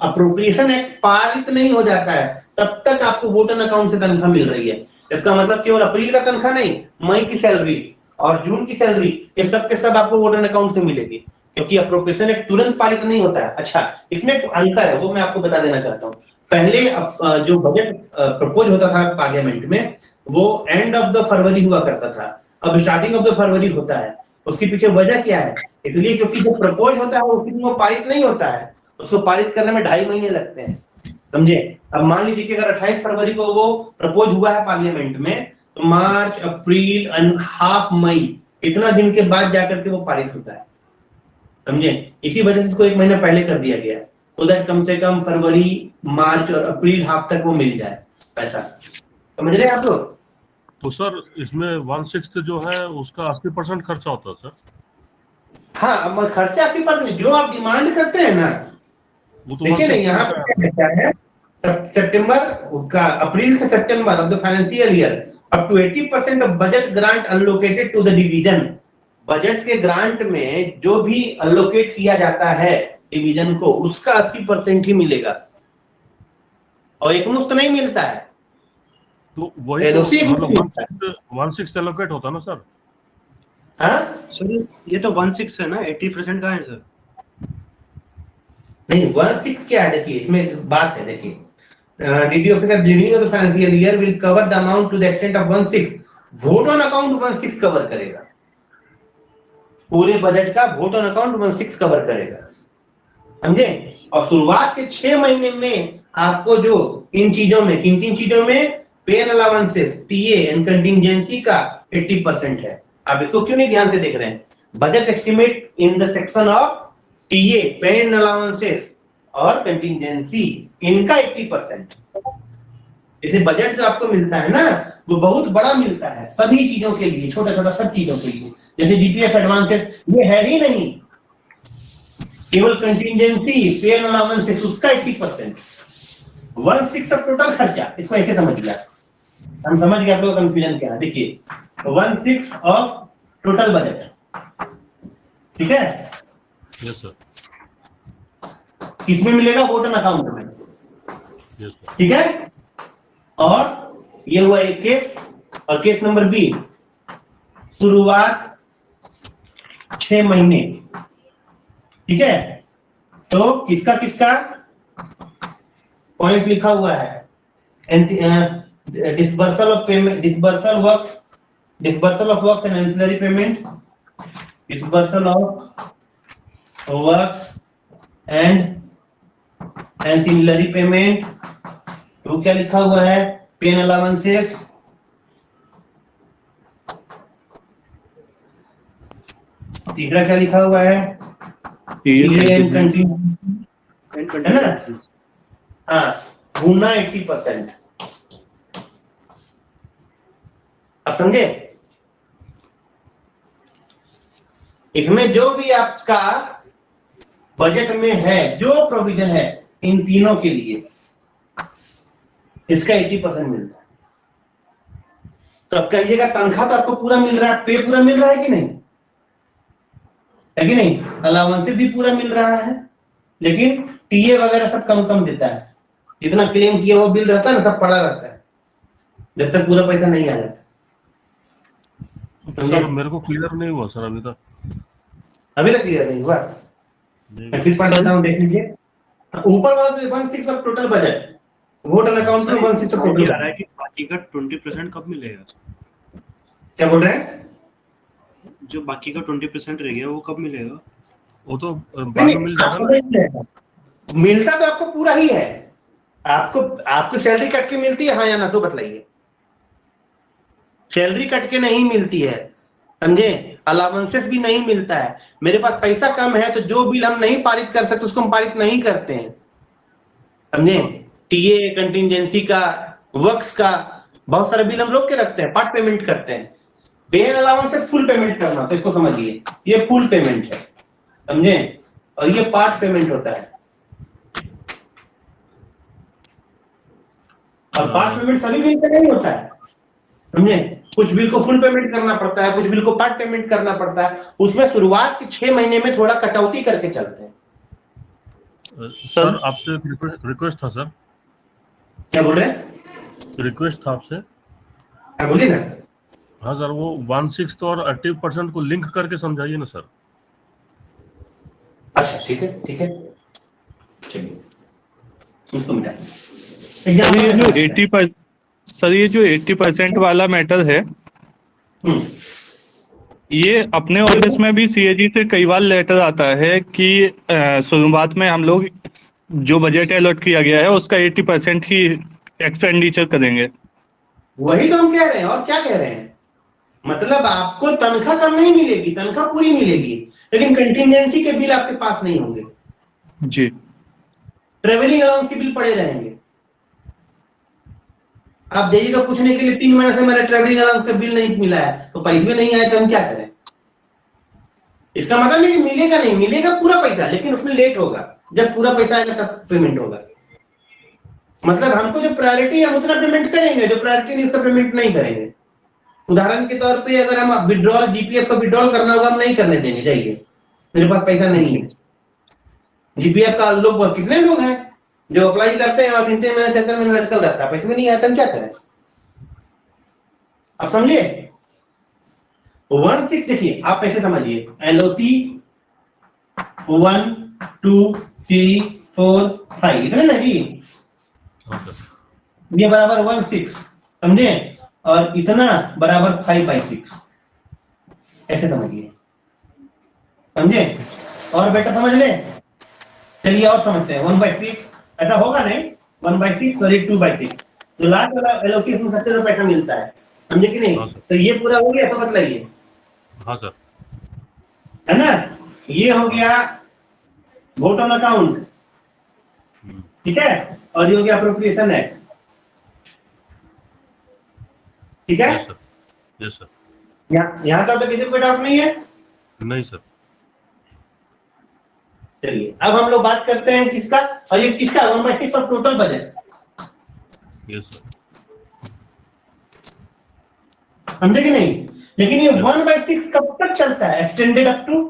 अप्रोप्रिएशन एक्ट पारित नहीं हो जाता है तब तक आपको वोट ऑन अकाउंट से तनख्वाह मिल रही है। इसका मतलब केवल अप्रैल का तनख्वाह नहीं, मई की सैलरी और जून की सैलरी, ये सब के सब आपको वोट ऑन अकाउंट से मिलेगी, क्योंकि अप्रोप्रिएशन एक्ट तुरंत पारित नहीं होता है। अच्छा, इसमें एक अंतर है, वो मैं आपको बता देना चाहता हूँ। पहले जो बजट प्रपोज होता था पार्लियामेंट में, वो एंड ऑफ द फरवरी हुआ करता था, अब स्टार्टिंग ऑफ द फरवरी होता है। उसके पीछे वजह क्या है? इसलिए क्योंकि जो प्रपोज होता है वो पारित नहीं होता है, उसको पारित करने में 2.5 महीने लगते हैं, समझे। अब मान लीजिए कि अगर 28 फरवरी को वो प्रपोज हुआ है पार्लियामेंट में, तो मार्च, अप्रैल एंड हाफ मई, इतना दिन के बाद जाकर के वो पारित होता है, समझे। इसी वजह से इसको 1 महीना पहले कर दिया गया, तो दैट कम से कम फरवरी, मार्च और अप्रैल हाफ तक वो मिल जाए पैसा, समझ रहे हैं आप लोग। तो सर इसमें 1/6 जो है उसका 80% खर्चा होता है सर? हाँ, अब खर्चा 80% जो आप डिमांड करते हैं ना, वो तो देखिए ना यहाँ पे क्या है, सितंबर का, अप्रैल से September of the financial year up to 80% of budget grant allocated to the division. Budget के ग्रांट में जो भी अलोकेट किया जाता है डिवीजन को, उसका 80% ही मिलेगा, और एक मुफ्त नहीं मिलता है। तो वही तो मतलब 1/6 एलोकेट होता है ना सर? हाँ सर ये तो 1/6 है ना, 80% का है सर। नहीं, 1/6 क्या है, देखिए इसमें एक बात है, देखिए DD officer beginning of the financial year will cover the amount to the extent of 1/6, vote on account 1/6 cover करेगा, पूरे बजट का वोट ऑन अकाउंट 1/6 कवर करेगा, समझे। और शुरुआत के 6 महीने में आपको जो इन चीजों में, किन चीजों में, पे and allowances, TA and contingency का 80% है। आप इसको क्यों नहीं ध्यान से देख रहे हैं? Budget estimate in the section of TA, पे एंड अलाउंसेस और कंटिंजेंसी, इनका 80%। जैसे बजट जो आपको मिलता है ना, वो बहुत बड़ा मिलता है सभी चीजों के लिए, छोटा छोटा सब चीजों के लिए। जैसे जीपीएफ एडवांसेस ये है ही नहीं, केवल कंटिंजेंसी, पे एंड अलाउंसेस, उसका 80%, 1/6 ऑफ टोटल खर्चा। इसको ऐसे समझ लिया, हम समझ गए आप लोग कंफ्यूजन क्या है। देखिए 1/6 ऑफ टोटल बजट, ठीक है। Yes sir. किसमें मिलेगा? वोट ऑन अकाउंट में, यस सर। ठीक है। और ये हुआ एक केस, और केस नंबर बी, शुरुआत 6 महीने, ठीक है। तो किसका किसका पॉइंट लिखा हुआ है? Disbursal of payment, disbursal of works and ancillary payment, disbursal of works and ancillary payment. तो क्या लिखा हुआ है? पे एंड अलाउंसेस, तीसरा क्या लिखा हुआ है? है ना? हाँ, गुना 80%। अब समझे? इसमें जो भी आपका बजट में है, जो प्रोविजन है इन तीनों के लिए, इसका 80% मिलता है। तो अब कहिएगा तनख्वाह तो आपको पूरा मिल रहा है, पे पूरा मिल रहा है कि नहीं? है कि नहीं? अलाउंसेस भी पूरा मिल रहा है, लेकिन टीए वगैरह सब कम कम देता है। जितना क्लेम किया वो बिल रहता है ना, सब पड़ा रहता है जब तक पूरा पैसा नहीं आ जाता। सर मेरे को क्लियर नहीं हुआ सर अभी तक क्लियर नहीं हुआ? मैं फिर पढ़ देता हूँ, देख लीजिए। ऊपर वाला तो 1/6 of total budget, vote on account में 1/6 ऑफ टोटल कह रहा है कि बाकी का 20% कब मिलेगा? क्या बोल रहे हैं? जो बाकी का 20% रह गया वो कब मिलेगा? वो तो बाद में मिल जाएगा ना। मिलता तो आपको पूरा ही है, आपको सैलरी कट के मिलती है हाँ या ना, तो बतलाइए। सैलरी कट के नहीं मिलती है, समझे? अलाउंसेस भी नहीं मिलता है। मेरे पास पैसा कम है तो जो बिल हम नहीं पारित कर सकते उसको हम पारित नहीं करते हैं, समझे? टीए, कंटिजेंसी का, वर्क्स का, बहुत सारे बिल हम रोक के रखते हैं, पार्ट पेमेंट करते हैं। बेन अलाउंसेस फुल पेमेंट करना, तो इसको समझिए, ये फुल पेमेंट है, समझे? और ये पार्ट पेमेंट होता है। और पार्ट पेमेंट सभी बिल पे नहीं होता है, समझे? कुछ बिल को फुल पेमेंट करना पड़ता है, कुछ बिल को पार्ट पेमेंट करना पड़ता है। उसमें शुरुआत के 6 महीने में थोड़ा कटौती करके चलते हैं। सर आपसे रिक्वेस्ट था सर। क्या बोल रहे हैं? रिक्वेस्ट था आपसे। क्या बोलिए ना। हाँ सर, वो 1/6 और 80% को लिंक करके समझाइए ना सर। अच्छा ठीक है, ठीक है, चलिए उसको मिटा। सर ये जो 80% वाला मैटर है, ये अपने ऑफिस में भी सीएजी से कई बार लेटर आता है कि शुरुआत में हम लोग जो बजट अलॉट किया गया है उसका 80% ही एक्सपेंडिचर करेंगे। वही तो हम कह रहे हैं, और क्या कह रहे हैं? मतलब आपको तनख्वाह कम नहीं मिलेगी, तनख्वाह पूरी मिलेगी, लेकिन कंटिजेंसी के बिल आपके पास नहीं होंगे जी। ट्रेवलिंग अलाउंस के बिल पड़े रहेंगे। आप जाइएगा पूछने के लिए 3 महीने से मेरा ट्रेवलिंग अलाउंस का बिल नहीं मिला है, तो पैसे नहीं आए तो हम क्या करें? इसका मतलब नहीं मिलेगा, नहीं मिलेगा पूरा पैसा, लेकिन उसमें लेट होगा। जब पूरा पैसा आएगा तब पेमेंट होगा। मतलब हमको जो प्रायोरिटी है उतना पेमेंट करेंगे, जो प्रायोरिटी नहीं उसका पेमेंट नहीं करेंगे। उदाहरण के तौर पे अगर हम विड्रॉल, जीपीएफ का विड्रॉल करना होगा, हम नहीं करने देंगे, जाइए मेरे पास पैसा नहीं है। जीपीएफ का लोग कितने लोग हैं जो अप्लाई करते हैं और 3 महीने से में लटकल रहता है, पैसे में नहीं आता, हम क्या करें? आप समझिए। 1/6 देखिए, आप ऐसे समझिए, एलओसी 1 2 3 4 5 इतने ना जी, ये बराबर 1/6, समझे? और इतना बराबर 5/6, ऐसे समझिए, समझे? और बेटा समझ ले। चलिए और समझते हैं। 1/6 ऐसा होगा नहीं, 1/6 सॉरी 2/6, जो लास्ट वाला एलोकेशन सबसे ज्यादा पैसा मिलता है, समझे कि नहीं? तो ये पूरा हो गया, तो बतलाइए। हाँ सर, है ना? ये हो गया वोट ऑन अकाउंट, ठीक है? और ये हो गया अप्रोप्रिएशन एक्ट, ठीक है? Yes sir. यहाँ का तो किसी को डाउट नहीं है? नहीं सर। चलिए अब हम लोग बात करते हैं किसका, और ये किसका 1/6 of total budget. Yes sir. समझे कि नहीं? लेकिन ये 1/6 कब तक चलता है? एक्सटेंडेड अप टू,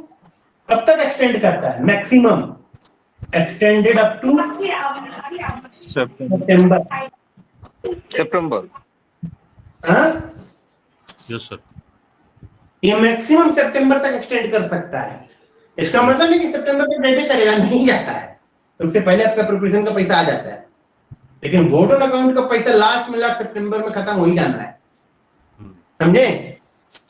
कब तक एक्सटेंड करता है? मैक्सिमम एक्सटेंडेड अप टू सितंबर। हाँ यस सर। ये मैक्सिमम सितंबर तक एक्सटेंड कर सकता है। इसका मतलब नहीं कि सितंबर तक वेट करेगा, नहीं जाता है, उससे पहले आपका प्रोपोर्शन का पैसा आ जाता है। लेकिन वोट ऑन अकाउंट का पैसा लास्ट में सितंबर में खत्म हो ही जाना है, समझे?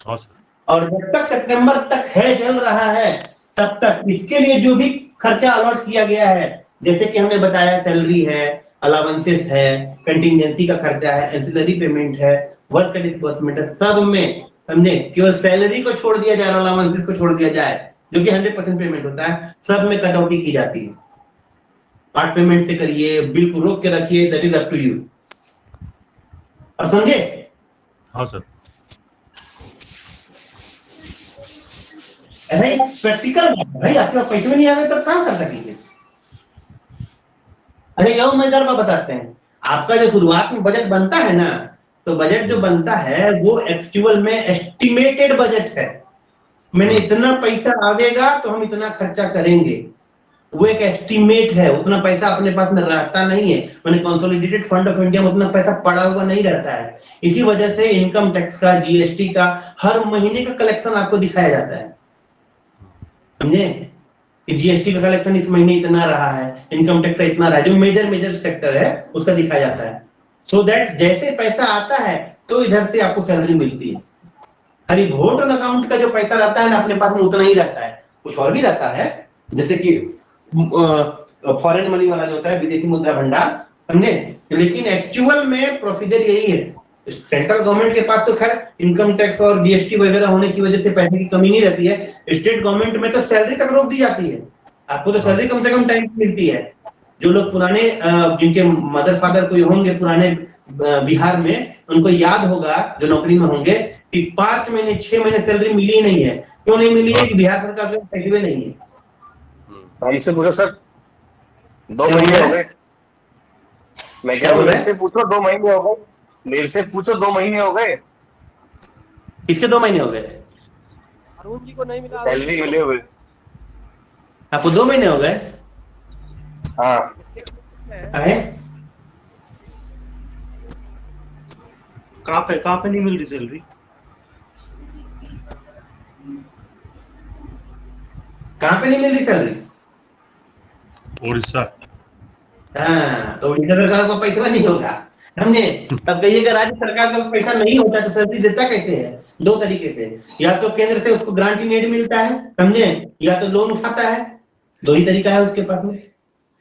हाँ सर। और जब तक सितंबर तक है, चल रहा है, तब तक इसके लिए जो भी खर्चा अलॉट किया गया है, जैसे कि हमने बताया सैलरी है, अलाउंसेस है, कंटिजेंसी का खर्चा है, एंसिलरी पेमेंट है, वर्क डिस्बर्समेंट है, सब में समझे केवल सैलरी को छोड़ दिया जाए, अलाउंसेस को छोड़ दिया जाए, जो कि 100% पेमेंट होता है, सब में कटौती की जाती है। पार्ट पेमेंट से करिए, बिल को रोक के रखिए, that is up to you. और समझे? हाँ सर। ऐसा ही प्रैक्टिकल भाई, आपके पास पैसे नहीं आ रहे तब काम कर सकेंगे। अरे यो मजेदार बात बताते हैं, आपका जो शुरुआत में बजट बनता है ना, तो बजट जो बनता है वो एक्चुअल में एस्टिमेटेड बजट है। मैंने इतना पैसा आवेगा तो हम इतना खर्चा करेंगे, वो एक एस्टिमेट है, उतना पैसा अपने पास में रहता नहीं है। मैंने कंसोलिडेटेड फंड ऑफ इंडिया में उतना पैसा पड़ा हुआ नहीं रहता है। इसी वजह से इनकम टैक्स का, जीएसटी का हर महीने का कलेक्शन आपको दिखाया जाता है, समझे? कि जीएसटी का कलेक्शन इस महीने इतना रहा है, इनकम टैक्स का इतना रहा है, जो मेजर सेक्टर है उसका दिखाया जाता है, सो दैट जैसे पैसा आता है तो इधर से आपको सैलरी मिलती है। खाली वोट ऑन अकाउंट का जो पैसा रहता है ना अपने पास में उतना ही रहता है, कुछ और भी रहता है, जैसे कि फॉरेन मनी वाला जो होता है, विदेशी मुद्रा भंडार, समझे। लेकिन एक्चुअल में प्रोसीजर यही है। सेंट्रल गवर्नमेंट के पास तो खैर इनकम टैक्स और जीएसटी वगैरह होने की वजह से पैसे की कमी नहीं रहती है। स्टेट गवर्नमेंट में तो सैलरी तक रोक दी जाती है, आपको तो सैलरी कम से कम टाइम मिलती है। जो लोग पुराने जिनके मदर फादर कोई होंगे पुराने बिहार में, उनको याद होगा जो नौकरी में होंगे कि 5 महीने 6 महीने सैलरी मिली ही नहीं है। क्यों नहीं मिली है? कि बिहार सरकार को पैसे नहीं है। हमसे पूछो सर, 2 महीने हो गए। मैं क्या बोल रहा हूँ, मेरे से पूछो 2 महीने हो गए, मेरे से पूछो 2 महीने हो गए। किसके 2 महीने हो गए? अरुण जी को नहीं मिला, सैलरी मिले हुए आपको 2 महीने हो गए? हाँ। कहाँ पे नहीं मिल रही सैलरी? कहाँ पे नहीं मिल रही सैलरी? उड़ीसा। हाँ, तो उड़ीसा सरकार को पैसा नहीं होगा, समझे। तब कहिएगा राज्य सरकार का पैसा नहीं होता तो सैलरी देता कैसे है? 2 तरीके से, या तो केंद्र से उसको ग्रांट इन एड मिलता है, समझे, या तो लोन उठाता है। 2 ही तरीका है उसके पास में।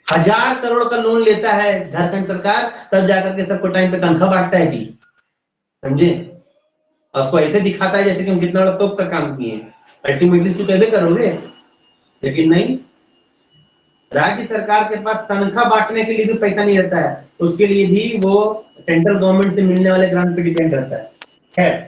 1000 करोड़ का लोन लेता है झारखंड सरकार, तब जाकर के सबको टाइम पे तनख्वाह बांटता है जी, समझे। और उसको ऐसे दिखाता है जैसे कि हम कितना बड़ा तोप का काम किए, अल्टीमेटली तो कैसे करोगे। लेकिन नहीं, राज्य सरकार के पास तनख्वाह बांटने के लिए भी पैसा नहीं रहता है, उसके लिए भी वो सेंट्रल गवर्नमेंट से मिलने वाले ग्रांट पे डिपेंड रहता है। खैर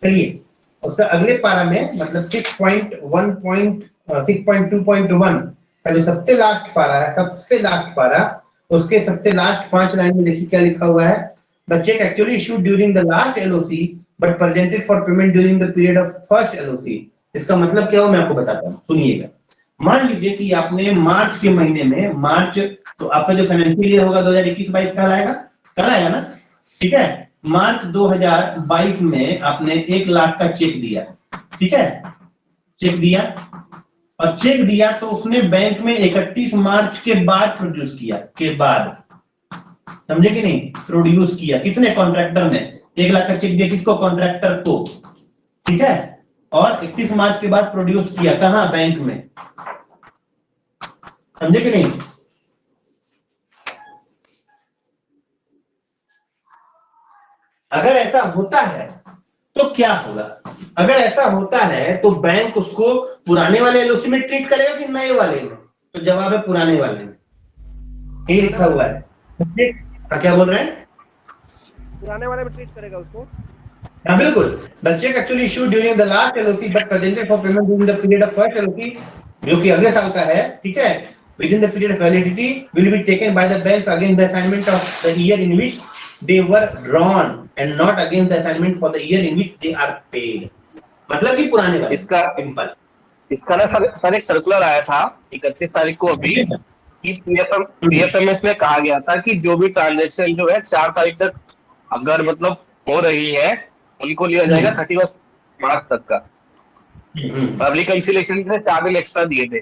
चलिए, उसका अगले पारा में मतलब 6.2.1 का जो सबसे लास्ट पारा है, सबसे लास्ट पारा, उसके सबसे लास्ट 5 लाइन में देखिए क्या लिखा हुआ है। The cheque actually issued during the last LOC but presented for payment during the period of first LOC. इसका मतलब क्या हो मैं आपको बताता हूँ, सुनिएगा। मान लीजिए कि आपने मार्च के महीने में, मार्च तो आपका जो फाइनेंशियल ईयर होगा 2021-22 कल आएगा ना, ठीक है। मार्च 2022 में आपने 1 लाख का चेक दिया, ठीक है, चेक दिया, और चेक दिया तो उसने बैंक में 31 मार्च के बाद प्रोड्यूस किया, के बाद, समझे कि नहीं, प्रोड्यूस किया। किसने? कॉन्ट्रैक्टर ने 1 लाख का चेक दिया, किसको? कॉन्ट्रैक्टर को, ठीक है, और 31 मार्च के बाद प्रोड्यूस किया, कहां? बैंक में, समझे कि नहीं। अगर ऐसा होता है तो क्या होगा? अगर ऐसा होता है तो बैंक उसको पुराने वाले एलओसी में ट्रीट करेगा कि नए वाले में? तो जवाब है पुराने वाले में, ये लिखा हुआ है। क्या बोल रहे हैं? पुराने वाले में ट्रीट करेगा उसको। हाँ बिल्कुल। The cheque actually issued during the last LOC but presented for payment during the period of first LOC, जो कि अगले साल का है, ठीक है, within the period of validity will be taken by the banks against the assignment of the year in which they were drawn and not against the assignment for the year in which they are paid। मतलब कि पुराने वाले। इसका ना sir एक circular आया था 31 तारीख को अभी, कि पीएफएमएस में कहा गया था कि जो भी ट्रांजैक्शन जो है 4 तारीख तक अगर मतलब हो रही है, उनको लिया जाएगा 31 मार्च तक का। पब्लिक कंसिलेशन के 4 दिन एक्स्ट्रा दिए थे।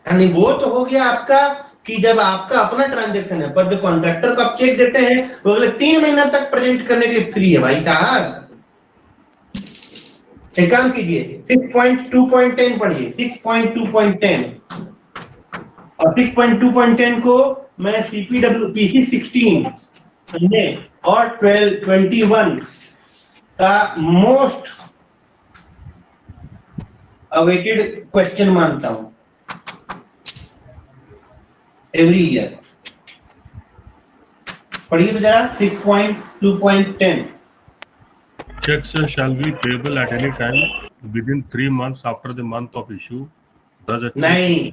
यानी वो तो हो गया आपका कि जब आपका अपना ट्रांजैक्शन है, पर जो कॉन्ट्रैक्टर को आप चेक देते हैं वो अगले 3 महीना तक प्रेजेंट करने के लिए फ्री है भाई साहब। एक काम कीजिए, 6.2.10 पढ़िए, 6.2.10, और 6.2.10 को मैं पीसी 16 समझे और 12-21 का मोस्ट अवेटेड क्वेश्चन मानता हूं एवरी ईयर। पढ़िए तो जरा 6.2.10। Checks shall be payable at any time within 3 months after the month of issue. Does it? नहीं,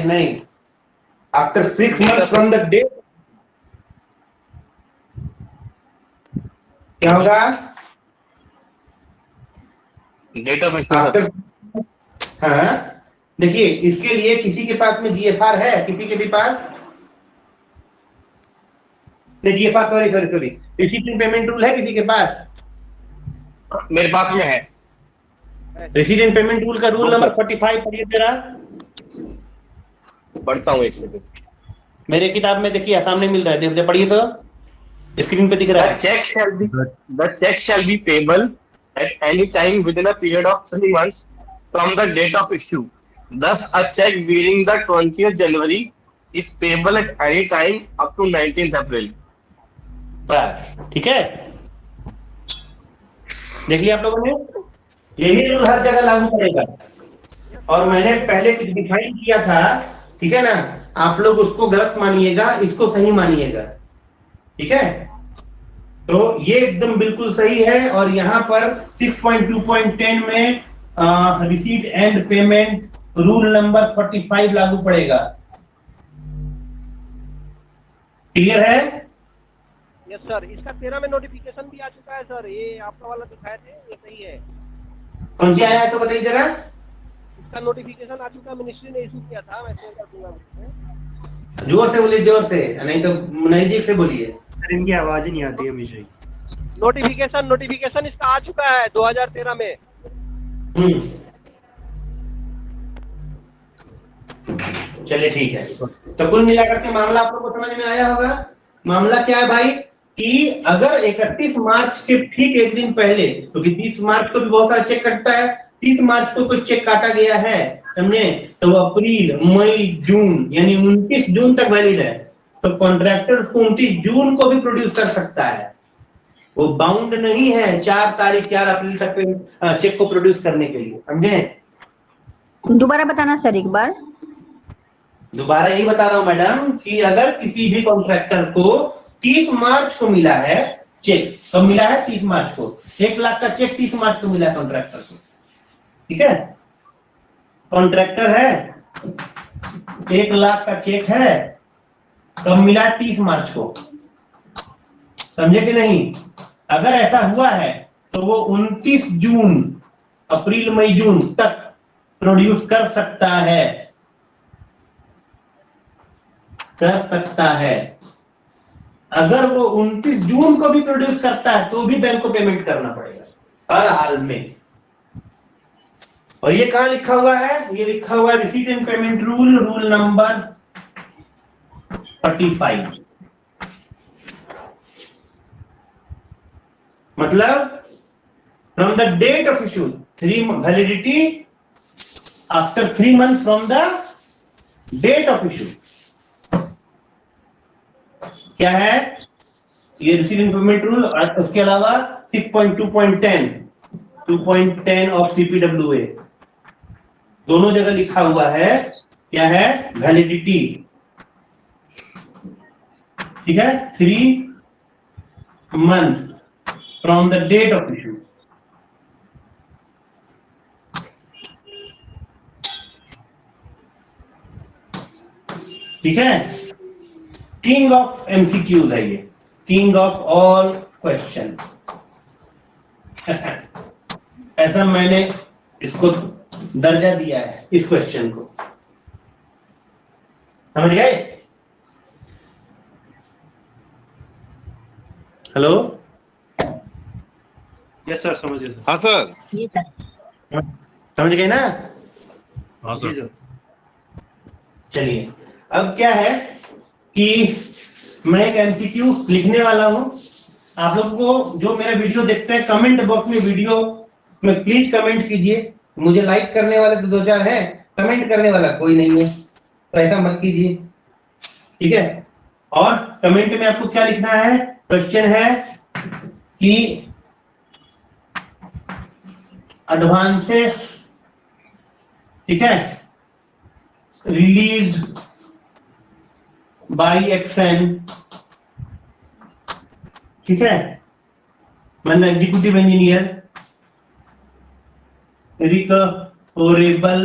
नहीं। After 6 months from the date, क्या होगा? Date of issue. हाँ देखिए, इसके लिए किसी के पास में जीएफआर है? किसी के भी पास? GFR sorry receipt payment rule है किसी के पास? मेरे पास में है। रिसीट एंड पेमेंट रूल का रूल नंबर 45 पढ़िए जरा। पढ़ता हूँ एक सेकंड। मेरे किताब में देखिए सामने मिल रहा है, पढ़िए तो, स्क्रीन पे दिख रहा है। The check shall be payable at any time within a period of 3 months from the date of issue. Thus, a check bearing the 20th January is payable at any time up to 19th April. बस ठीक है, देख लिया आप लोगों ने, यही rule हर जगह लागू पड़ेगा। और मैंने पहले कुछ डिफाइन किया था, ठीक है ना, आप लोग उसको गलत मानिएगा, इसको सही मानिएगा, ठीक है। तो ये एकदम बिल्कुल सही है। और यहाँ पर 6.2.10 में receipt and payment rule number 45 लागू पड़ेगा। क्लियर है? Yes sir. इसका 13 में नोटिफिकेशन भी आ चुका है सर, ये आपका वाला दिखाए थे, ये सही है। कौन सी आया है तो बताइए जरा। इसका नोटिफिकेशन आ चुका, मिनिस्ट्री ने इशू किया था, मैं शेयर कर दूंगा। जोर से बोलिए, जोर से, नहीं तो नजदीक से बोलिए। सर इनकी आवाज ही नहीं आती है हमेशा ही। नोटिफिकेशन इसका आ चुका है 2013 में। चलिए ठीक है। तो कुल मिलाकर के मामला आप लोगों को समझ में आया होगा। मामला क्या है भाई कि अगर 31 मार्च के ठीक एक दिन पहले, क्योंकि 30 मार्च को भी बहुत सारा चेक कटता है, 30 मार्च को कुछ चेक काटा गया है हमने, तो अप्रैल मई जून यानी 29 जून तक वैलिड है। तो कॉन्ट्रैक्टर 29 जून को भी प्रोड्यूस कर सकता है, वो बाउंड नहीं है 4 अप्रैल तक चेक को प्रोड्यूस करने के लिए, समझे? दोबारा बताना सर एक बार। दोबारा यही बता रहा हूं मैडम कि अगर किसी भी कॉन्ट्रैक्टर को 30 मार्च को मिला है चेक, कब मिला है? 30 मार्च को। 1 लाख का चेक 30 मार्च को मिला है कॉन्ट्रैक्टर को, ठीक है। कॉन्ट्रैक्टर है, 1 लाख का चेक है, कब मिला है? 30 मार्च को, समझे कि नहीं? अगर ऐसा हुआ है तो वो 29 जून, अप्रैल मई जून तक प्रोड्यूस कर सकता है, कर सकता है। अगर वो 29 जून को भी प्रोड्यूस करता है तो भी बैंक को पेमेंट करना पड़ेगा हर हाल में। और ये कहां लिखा हुआ है? ये लिखा हुआ है receipt and payment rule, rule number 45। मतलब from the date of issue, 3 validity after 3 months from the date of issue. क्या है ये रिसीट एंड पेमेंट रूल? और उसके अलावा 6.2.10 ऑफ CPWA, दोनों जगह लिखा हुआ है क्या है? वैलिडिटी, ठीक है, 3 months from the date of issue. ठीक है। किंग ऑफ MCQs है ये, किंग ऑफ ऑल क्वेश्चन। ऐसा मैंने इसको दर्जा दिया है इस क्वेश्चन को, समझ गए? हेलो, यस सर, समझ गए सर। हाँ सर, समझ गए ना? हाँ जी सर। सर। चलिए, अब क्या है कि मैं एक MCQ लिखने वाला हूं। आप लोग को जो मेरा वीडियो देखते हैं, कमेंट बॉक्स में वीडियो में प्लीज कमेंट कीजिए। मुझे लाइक करने वाले तो 2-4 हैं, कमेंट करने वाला कोई नहीं है, तो ऐसा मत कीजिए, ठीक है। और कमेंट में आपको क्या लिखना है? क्वेश्चन है कि एडवांसेस, ठीक है, रिलीज्ड बाय एक्शन, ठीक है, मतलब executive engineer, recoverable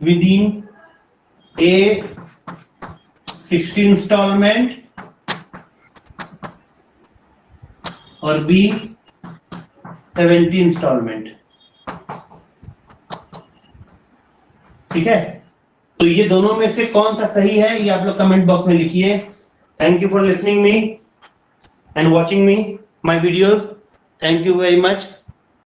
within A 60 instalment और B 70 इंस्टॉलमेंट, ठीक है। तो ये दोनों में से कौन सा सही है ये आप लोग कमेंट बॉक्स में लिखिए। Thank you for listening me and watching me my videos. Thank you very much.